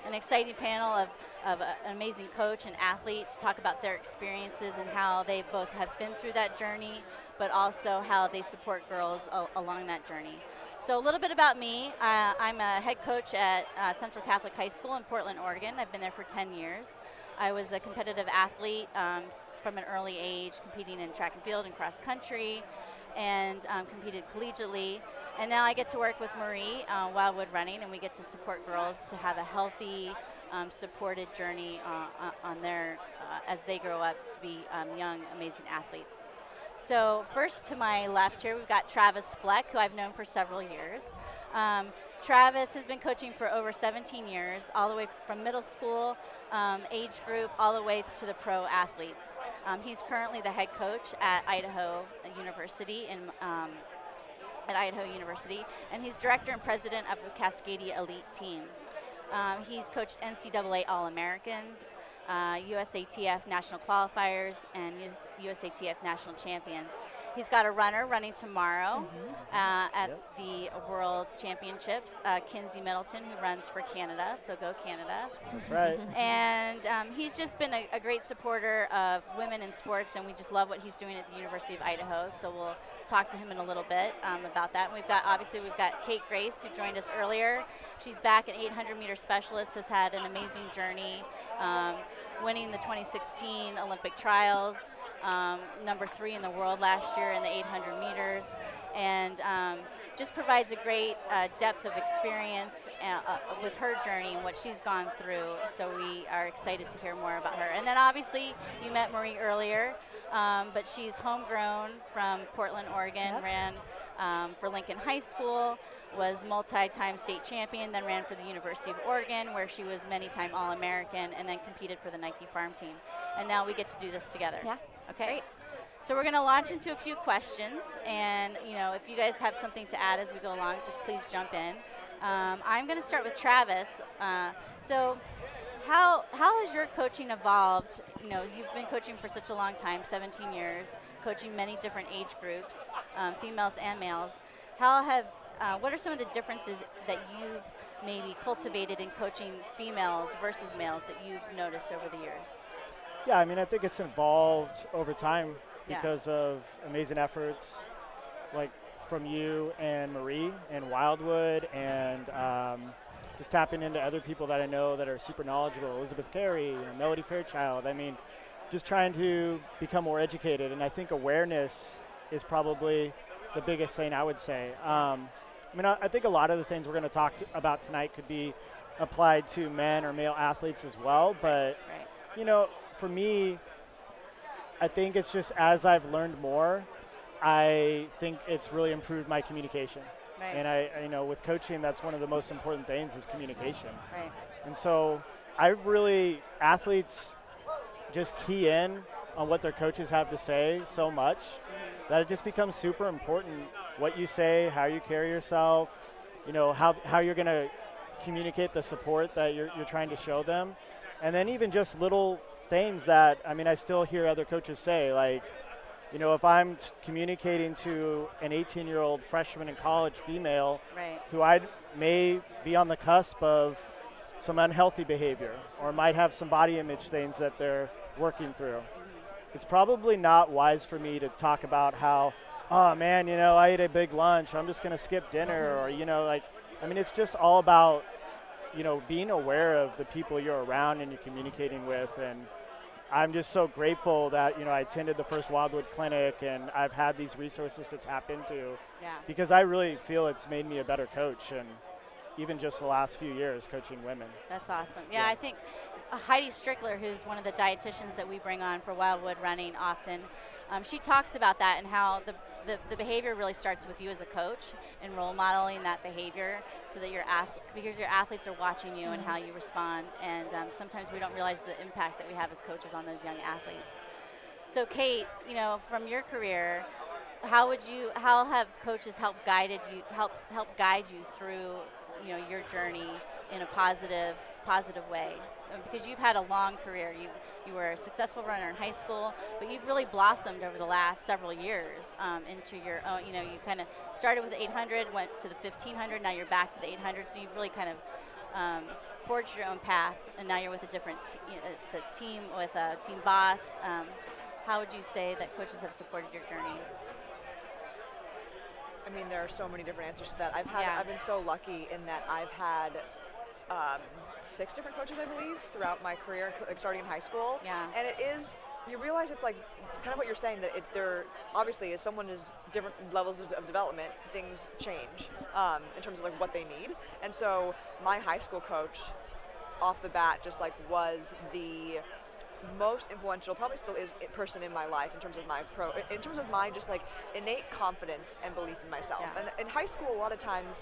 an exciting panel of an amazing coach and athlete to talk about their experiences and how they both have been through that journey, but also how they support girls along that journey. So a little bit about me. I'm a head coach at Central Catholic High School in Portland, Oregon. I've been there for 10 years. I was a competitive athlete from an early age, competing in track and field and cross country, and competed collegiately. And now I get to work with Marie, Wildwood Running, and we get to support girls to have a healthy, supported journey on their, as they grow up to be young, amazing athletes. So first to my left here, we've got Travis Fleck, who I've known for several years. Travis has been coaching for over 17 years, all the way from middle school age group all the way to the pro athletes. He's currently the head coach at Idaho University, and he's director and president of the Cascadia Elite team. He's coached NCAA All-Americans, USATF national qualifiers, and USATF national champions. He's got a runner running tomorrow at the World Championships, Kinsey Middleton, who runs for Canada, so go Canada. That's right. And he's just been a great supporter of women in sports, and we just love what he's doing at the University of Idaho, so we'll talk to him in a little bit about that. And we've got Kate Grace, who joined us earlier. She's back, an 800-meter specialist, has had an amazing journey, winning the 2016 Olympic trials, number 3 in the world last year in the 800 meters, and just provides a great depth of experience with her journey and what she's gone through. So we are excited to hear more about her. And then obviously you met Marie earlier, but she's homegrown from Portland, Oregon, ran for Lincoln High School, was multi-time state champion, then ran for the University of Oregon, where she was many-time All-American, and then competed for the Nike Farm Team. And now we get to do this together. Yeah. Okay. Great. So we're going to launch into a few questions, and if you guys have something to add as we go along, just please jump in. I'm going to start with Travis. So how has your coaching evolved? You've been coaching for such a long time, 17 years, coaching many different age groups, females and males. What are some of the differences that you've maybe cultivated in coaching females versus males that you've noticed over the years? Yeah, I think it's evolved over time because of amazing efforts like from you and Marie and Wildwood, and just tapping into other people that I know that are super knowledgeable, Elizabeth Carey, Melody Fairchild. Just trying to become more educated, and I think awareness is probably the biggest thing I would say. I think a lot of the things we're going to talk about tonight could be applied to men or male athletes as well, but for me, I think it's just as I've learned more, I think it's really improved my communication. Right. And I with coaching, that's one of the most important things is communication. Right. And so athletes just key in on what their coaches have to say so much that it just becomes super important what you say, how you carry yourself, how you're going to communicate the support that you're trying to show them. And then even just little things that, I still hear other coaches say, like, if I'm communicating to an 18-year-old freshman in college female who may be on the cusp of some unhealthy behavior or might have some body image things that they're working through, it's probably not wise for me to talk about how, oh man, I ate a big lunch, I'm just going to skip dinner, or, it's just all about, being aware of the people you're around and you're communicating with. And I'm just so grateful that, I attended the first Wildwood Clinic and I've had these resources to tap into, because I really feel it's made me a better coach, and even just the last few years coaching women. That's awesome. Yeah. I think Heidi Strickler, who's one of the dietitians that we bring on for Wildwood Running often, she talks about that and how the behavior really starts with you as a coach and role modeling that behavior so that because your athletes are watching you and how you respond. And sometimes we don't realize the impact that we have as coaches on those young athletes. So Kate, you know, from your career, how have coaches help guide you through, you know, your journey in a positive way? Because you've had a long career. You were a successful runner in high school, but you've really blossomed over the last several years into your own. You know, you kind of started with the 800, went to the 1500, now you're back to the 800. So you've really kind of forged your own path, and now you're with a different team with a team boss. How would you say that coaches have supported your journey? I mean, there are so many different answers to that. I've been so lucky in that I've had 6 different coaches, I believe, throughout my career, like starting in high school. Yeah. And it is, you realize it's like kind of what you're saying, that they're obviously, as someone is different levels of development, things change in terms of like what they need. And so my high school coach, off the bat, just like was the most influential, probably still is, person in my life in terms of my just like innate confidence and belief in myself. Yeah. And in high school, a lot of times,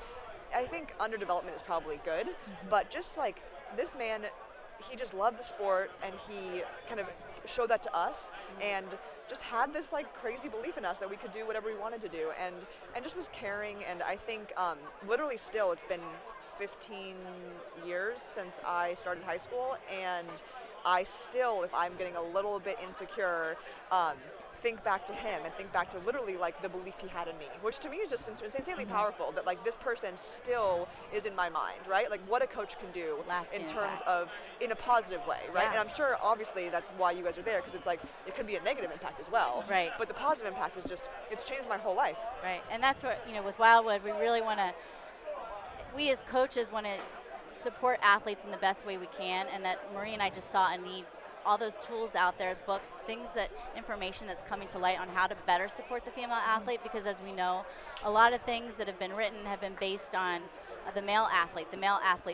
I think underdevelopment is probably good, but just like this man, he just loved the sport and he kind of showed that to us and just had this like crazy belief in us that we could do whatever we wanted to do and just was caring. And I think literally still, it's been 15 years since I started high school, and I still, if I'm getting a little bit insecure, think back to him and think back to literally like the belief he had in me, which to me is just insanely powerful, that like this person still is in my mind, right? Like what a coach can do in terms of, in a positive way, right? Yeah. And I'm sure obviously that's why you guys are there, because it's like, it could be a negative impact as well. Right. But the positive impact is just, it's changed my whole life. Right, and that's what, you know, with Wildwood, we as coaches want to support athletes in the best way we can, and that Marie and I just saw a need, all those tools out there, books, information that's coming to light on how to better support the female athlete, because as we know, a lot of things that have been written have been based on the male athlete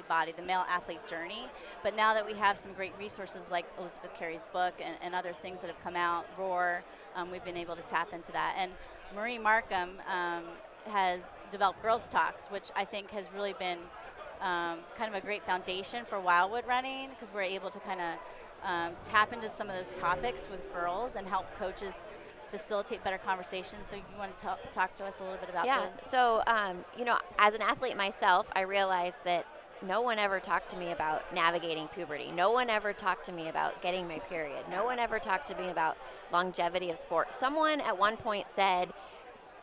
body, the male athlete journey. But now that we have some great resources like Elizabeth Carey's book and other things that have come out, Roar, we've been able to tap into that. And Marie Markham has developed Girls Talks, which I think has really been kind of a great foundation for Wildwood running, because we're able to kind of tap into some of those topics with girls and help coaches facilitate better conversations. So you want to talk to us a little bit about this? So, you know, as an athlete myself, I realized that no one ever talked to me about navigating puberty. No one ever talked to me about getting my period. No one ever talked to me about longevity of sport. Someone at one point said,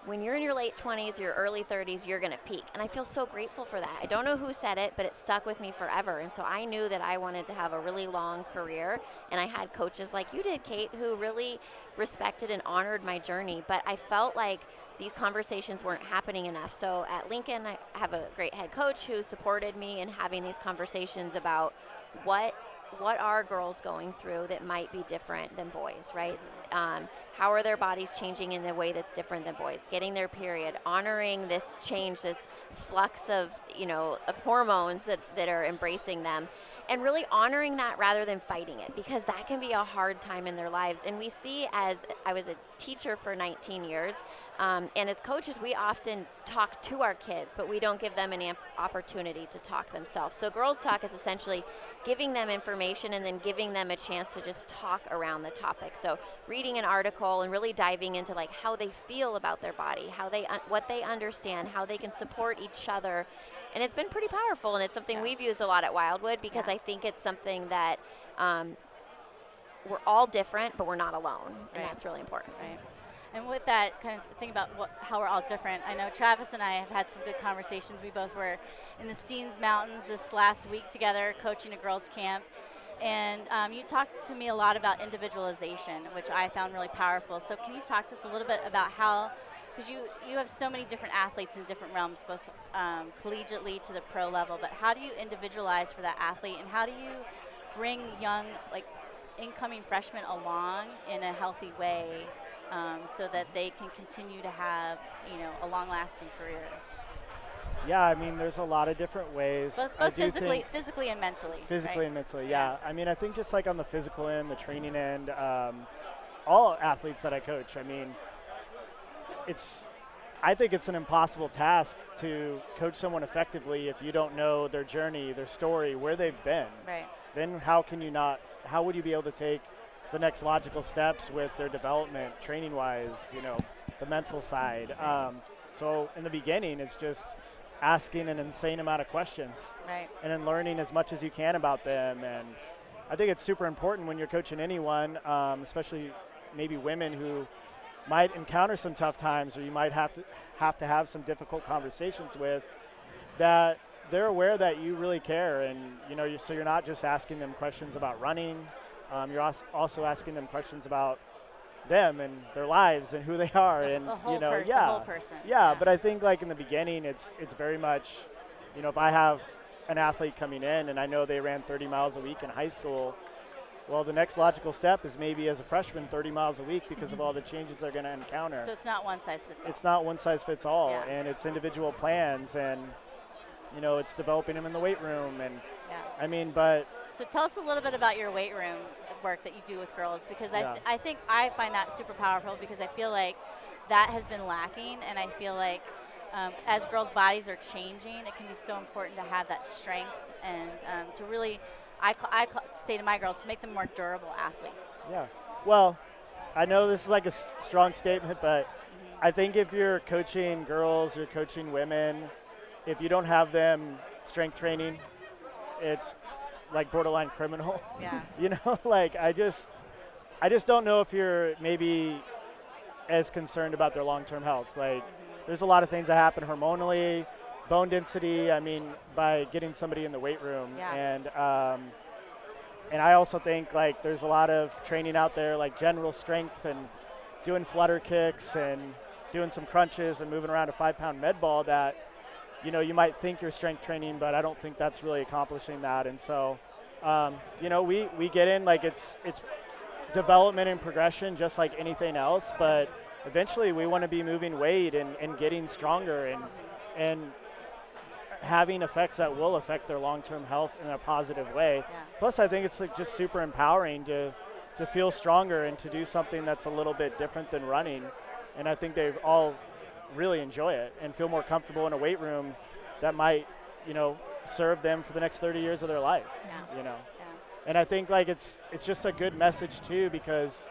when you're in your late 20s, your early 30s, you're going to peak. And I feel so grateful for that. I don't know who said it, but it stuck with me forever. And so I knew that I wanted to have a really long career. And I had coaches like you did, Kate, who really respected and honored my journey. But I felt like these conversations weren't happening enough. So at Lincoln, I have a great head coach who supported me in having these conversations about what are girls going through that might be different than boys, right? How are their bodies changing in a way that's different than boys? Getting their period, honoring this change, this flux of, you know, of hormones that are embracing them, and really honoring that rather than fighting it, because that can be a hard time in their lives. And we see, as I was a teacher for 19 years, and as coaches, we often talk to our kids, but we don't give them an opportunity to talk themselves. So Girls Talk is essentially giving them information and then giving them a chance to just talk around the topic. So reading an article and really diving into like how they feel about their body, how they what they understand, how they can support each other. And it's been pretty powerful, and it's something we've used a lot at Wildwood, because I think it's something that we're all different, but we're not alone, and that's really important. Right. And with that kind of thing about how we're all different, I know Travis and I have had some good conversations. We both were in the Steens Mountains this last week together coaching a girls' camp. And you talked to me a lot about individualization, which I found really powerful. So can you talk to us a little bit about how, because you have so many different athletes in different realms, both collegiately to the pro level, but how do you individualize for that athlete, and how do you bring young, like incoming freshmen along in a healthy way, so that they can continue to have, you know, a long-lasting career? Yeah, I mean, there's a lot of different ways. Both physically and mentally. Physically right? and mentally, yeah. I mean, I think just like on the physical end, the training end, all athletes that I coach, I mean, I think it's an impossible task to coach someone effectively if you don't know their journey, their story, where they've been. Right. Then how would you be able to take the next logical steps with their development, training-wise, the mental side. So in the beginning, it's just asking an insane amount of questions. Right. And then learning as much as you can about them. And I think it's super important when you're coaching anyone, especially maybe women who might encounter some tough times, or you might have to have some difficult conversations with, that they're aware that you really care, and so you're not just asking them questions about running, you're also asking them questions about them and their lives and who they are, and the whole person. Yeah, but I think like in the beginning, it's very much, if I have an athlete coming in and I know they ran 30 miles a week in high school. Well, the next logical step is maybe as a freshman 30 miles a week because of all the changes they're going to encounter. So it's not one size fits all. It's not one size fits all, Yeah. and it's individual plans, and it's developing them in the weight room, and I mean, but. So tell us a little bit about your weight room work that you do with girls, because I think I find that super powerful, because I feel like that has been lacking, and I feel like as girls' bodies are changing, it can be so important to have that strength and to really. I say to my girls to make them more durable athletes. Yeah. Well, I know this is like a strong statement, but I think if you're coaching girls, you're coaching women, if you don't have them strength training, it's like borderline criminal. Yeah. Like I just don't know if you're maybe as concerned about their long-term health. Like there's a lot of things that happen hormonally, bone density, by getting somebody in the weight room. Yeah. And I also think like there's a lot of training out there, like general strength and doing flutter kicks and doing some crunches and moving around a 5-pound med ball that, you might think you're strength training, but I don't think that's really accomplishing that. And so, we get in, like it's development and progression just like anything else, but eventually we want to be moving weight and getting stronger and having effects that will affect their long-term health in a positive way. Yeah. Plus, I think it's like just super empowering to feel stronger and to do something that's a little bit different than running. And I think they all really enjoy it and feel more comfortable in a weight room that might, serve them for the next 30 years of their life. Yeah. Yeah. And I think like it's just a good message too, because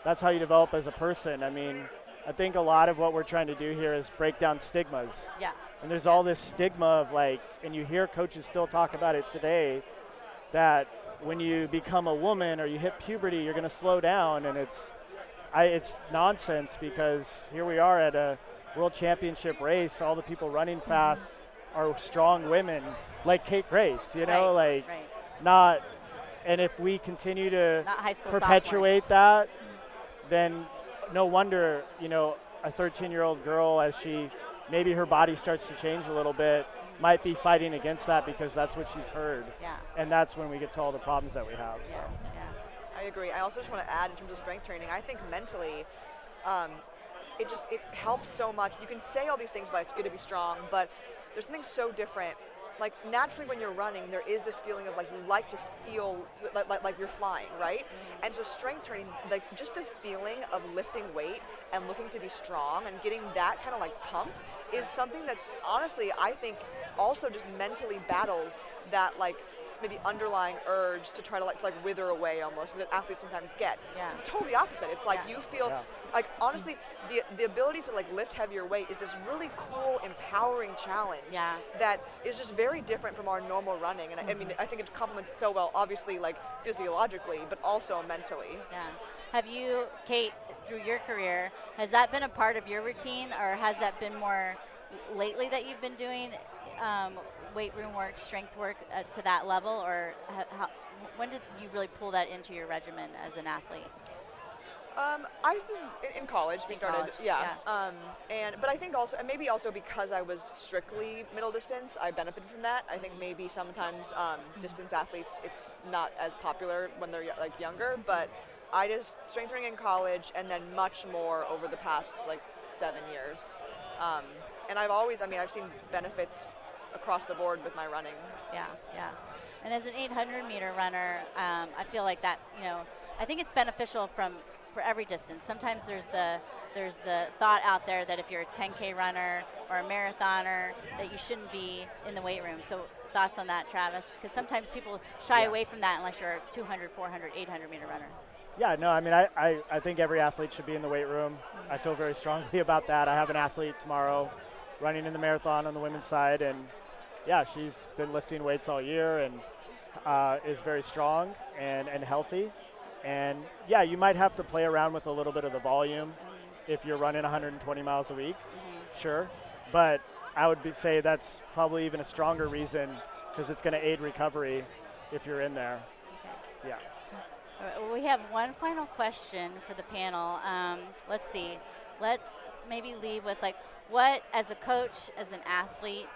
that's how you develop as a person. I think a lot of what we're trying to do here is break down stigmas. Yeah. And there's all this stigma of like, and you hear coaches still talk about it today, that when you become a woman or you hit puberty, you're going to slow down. And it's nonsense, because here we are at a world championship race. All the people running fast are strong women like Kate Grace, not, and if we continue to perpetuate that, then no wonder, a 13-year-old girl, as maybe her body starts to change a little bit, might be fighting against that because that's what she's heard. Yeah. And that's when we get to all the problems that we have. Yeah. So. Yeah. I agree. I also just want to add, in terms of strength training, I think mentally, it helps so much. You can say all these things about it's good to be strong, but there's something so different. Like naturally when you're running, there is this feeling of like you like to feel like you're flying, right? Mm-hmm. And so strength training, like just the feeling of lifting weight and looking to be strong and getting that kind of like pump is something that's honestly, I think, also just mentally battles that like maybe underlying urge to try to like wither away almost that athletes sometimes get. Yeah. It's totally opposite. It's like you feel like honestly the ability to like lift heavier weight is this really cool, empowering challenge that is just very different from our normal running. And I mean, I think it complements it so well, obviously like physiologically, but also mentally. Yeah. Have you, Kate, through your career, has that been a part of your routine, or has that been more lately that you've been doing weight room work, strength work to that level, or when did you really pull that into your regimen as an athlete? I did in college. We started, but I think also, and maybe also because I was strictly middle distance, I benefited from that. I think maybe sometimes distance athletes, it's not as popular when they're like younger, but I just strength training in college, and then much more over the past like 7 years. And I've seen benefits across the board with my running. Yeah. And as an 800-meter runner, I feel like that, I think it's beneficial from for every distance. Sometimes there's the thought out there that if you're a 10K runner or a marathoner, that you shouldn't be in the weight room. So thoughts on that, Travis? Because sometimes people shy away from that unless you're a 200, 400, 800 meter runner. Yeah, no, I mean, I think every athlete should be in the weight room. I feel very strongly about that. I have an athlete tomorrow running in the marathon on the women's side, and yeah, she's been lifting weights all year and is very strong and healthy. And yeah, you might have to play around with a little bit of the volume if you're running 120 miles a week, sure. But I would say that's probably even a stronger reason because it's going to aid recovery if you're in there. Okay. Yeah. Well, we have one final question for the panel. Let's see. Let's maybe leave with like, what as a coach, as an athlete,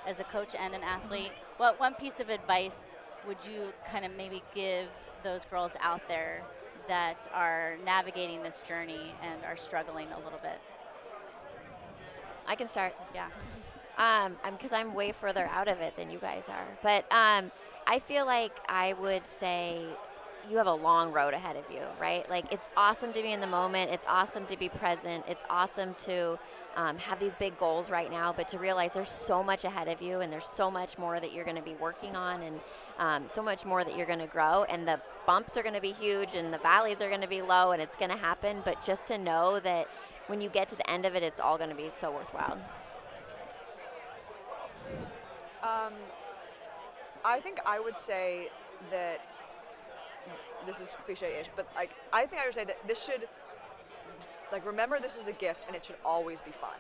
as a coach and an athlete, what one piece of advice would you kind of maybe give those girls out there that are navigating this journey and are struggling a little bit? I can start. Yeah. Because I'm way further out of it than you guys are. But I feel like I would say you have a long road ahead of you, right? Like, it's awesome to be in the moment. It's awesome to be present. It's awesome to have these big goals right now, but to realize there's so much ahead of you and there's so much more that you're going to be working on and so much more that you're going to grow. And the bumps are going to be huge and the valleys are going to be low and it's going to happen. But just to know that when you get to the end of it, it's all going to be so worthwhile. I think I would say that this is cliche-ish, but like I think I would say that this should, like, remember this is a gift and it should always be fun,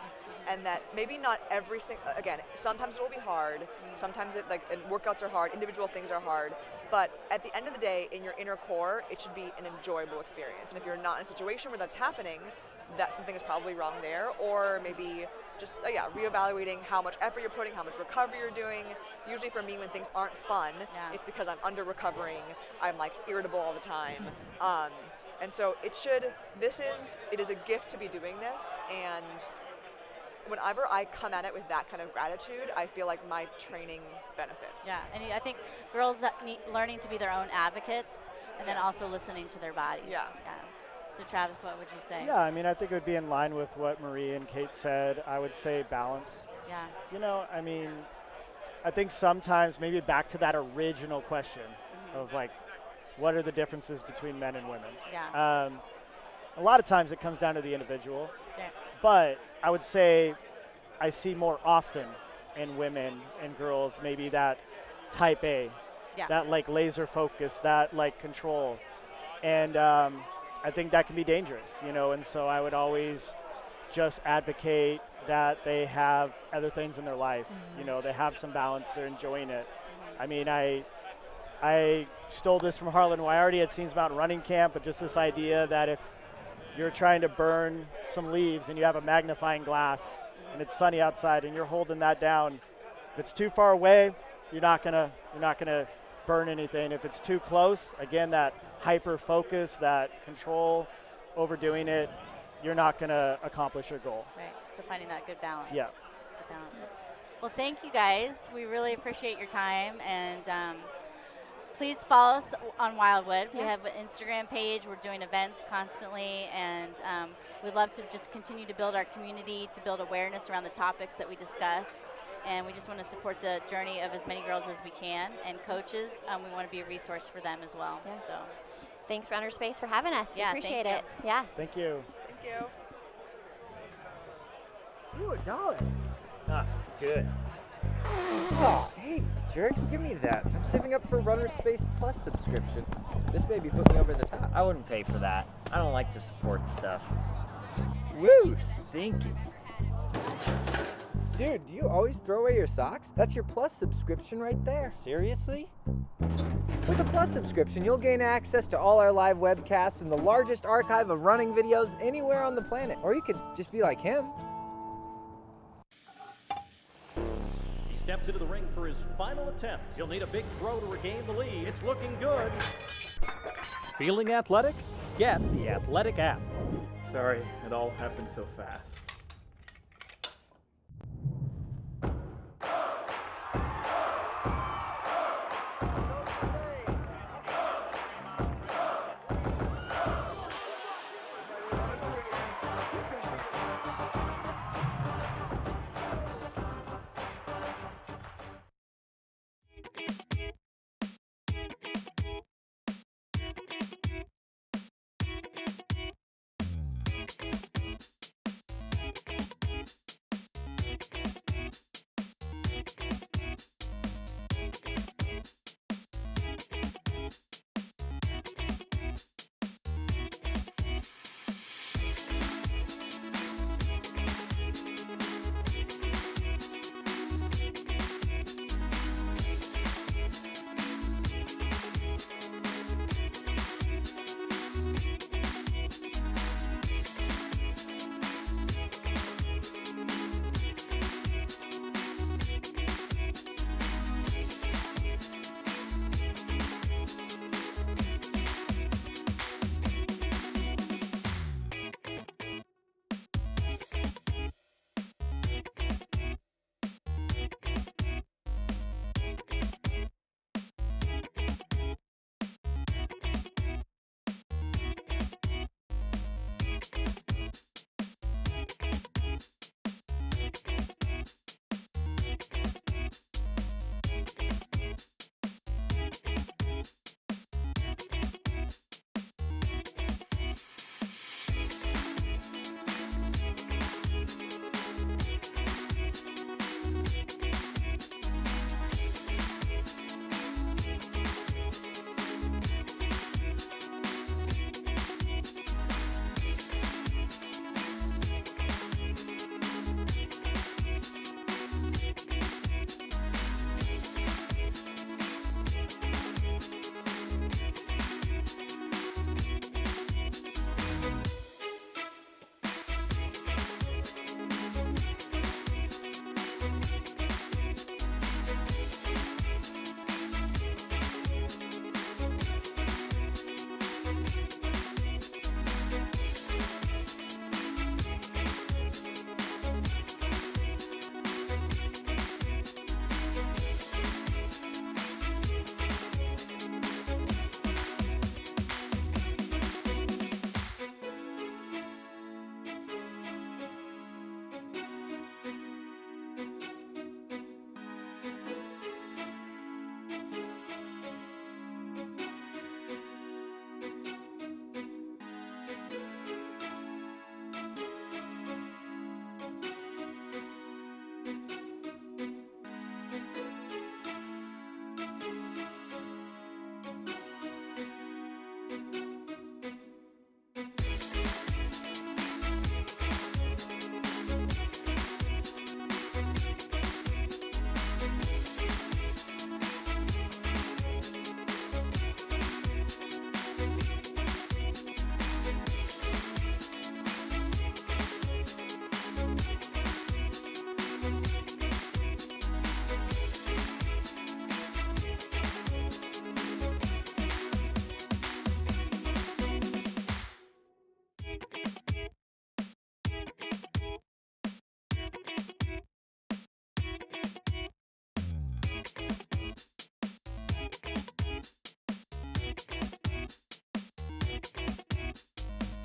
and that maybe not every single, again, sometimes it will be hard, sometimes it, like, and workouts are hard, individual things are hard, but at the end of the day, in your inner core, it should be an enjoyable experience. And if you're not in a situation where that's happening, that something is probably wrong there, or maybe just reevaluating how much effort you're putting, how much recovery you're doing. Usually for me, when things aren't fun, it's because I'm under recovering, I'm like irritable all the time. And so it is a gift to be doing this, and whenever I come at it with that kind of gratitude, I feel like my training benefits. Yeah, and I think girls learning to be their own advocates and then also listening to their bodies. Yeah. So Travis, what would you say? Yeah, I mean, I think it would be in line with what Marie and Kate said. I would say balance. Yeah. You know, I mean, I think sometimes maybe back to that original question of like, what are the differences between men and women? Yeah. A lot of times it comes down to the individual. Yeah. But I would say I see more often in women and girls maybe that type A, that like laser focus, that like control. And I think that can be dangerous, you know, and so I would always just advocate that they have other things in their life. You know, they have some balance, they're enjoying it. I mean, I stole this from Harlan Wyardi at Scenes Mountain Running Camp, but just this idea that if you're trying to burn some leaves and you have a magnifying glass and it's sunny outside and you're holding that down, if it's too far away, you're not gonna burn anything. If it's too close, again, that hyper focus, that control, overdoing it, you're not gonna accomplish your goal. Right, so finding that good balance. Yeah. Good balance. Well, thank you guys. We really appreciate your time, and please follow us on Wildwood. We have an Instagram page. We're doing events constantly, and we'd love to just continue to build our community, to build awareness around the topics that we discuss. And we just want to support the journey of as many girls as we can. And coaches, we want to be a resource for them as well. Yeah. So, thanks, RunnerSpace, for having us. We appreciate thank it. Yeah. Thank you. Thank you. Ooh, $1. Ah, good. Oh, hey, jerk, give me that. I'm saving up for RunnerSpace Plus subscription. This baby put me over the top. I wouldn't pay for that. I don't like to support stuff. Woo, stinky. Dude, do you always throw away your socks? That's your Plus subscription right there. Seriously? With a Plus subscription, you'll gain access to all our live webcasts and the largest archive of running videos anywhere on the planet. Or you could just be like him. He steps into the ring for his final attempt. He'll need a big throw to regain the lead. It's looking good. Feeling athletic? Get the Athletic app. Sorry, it all happened so fast.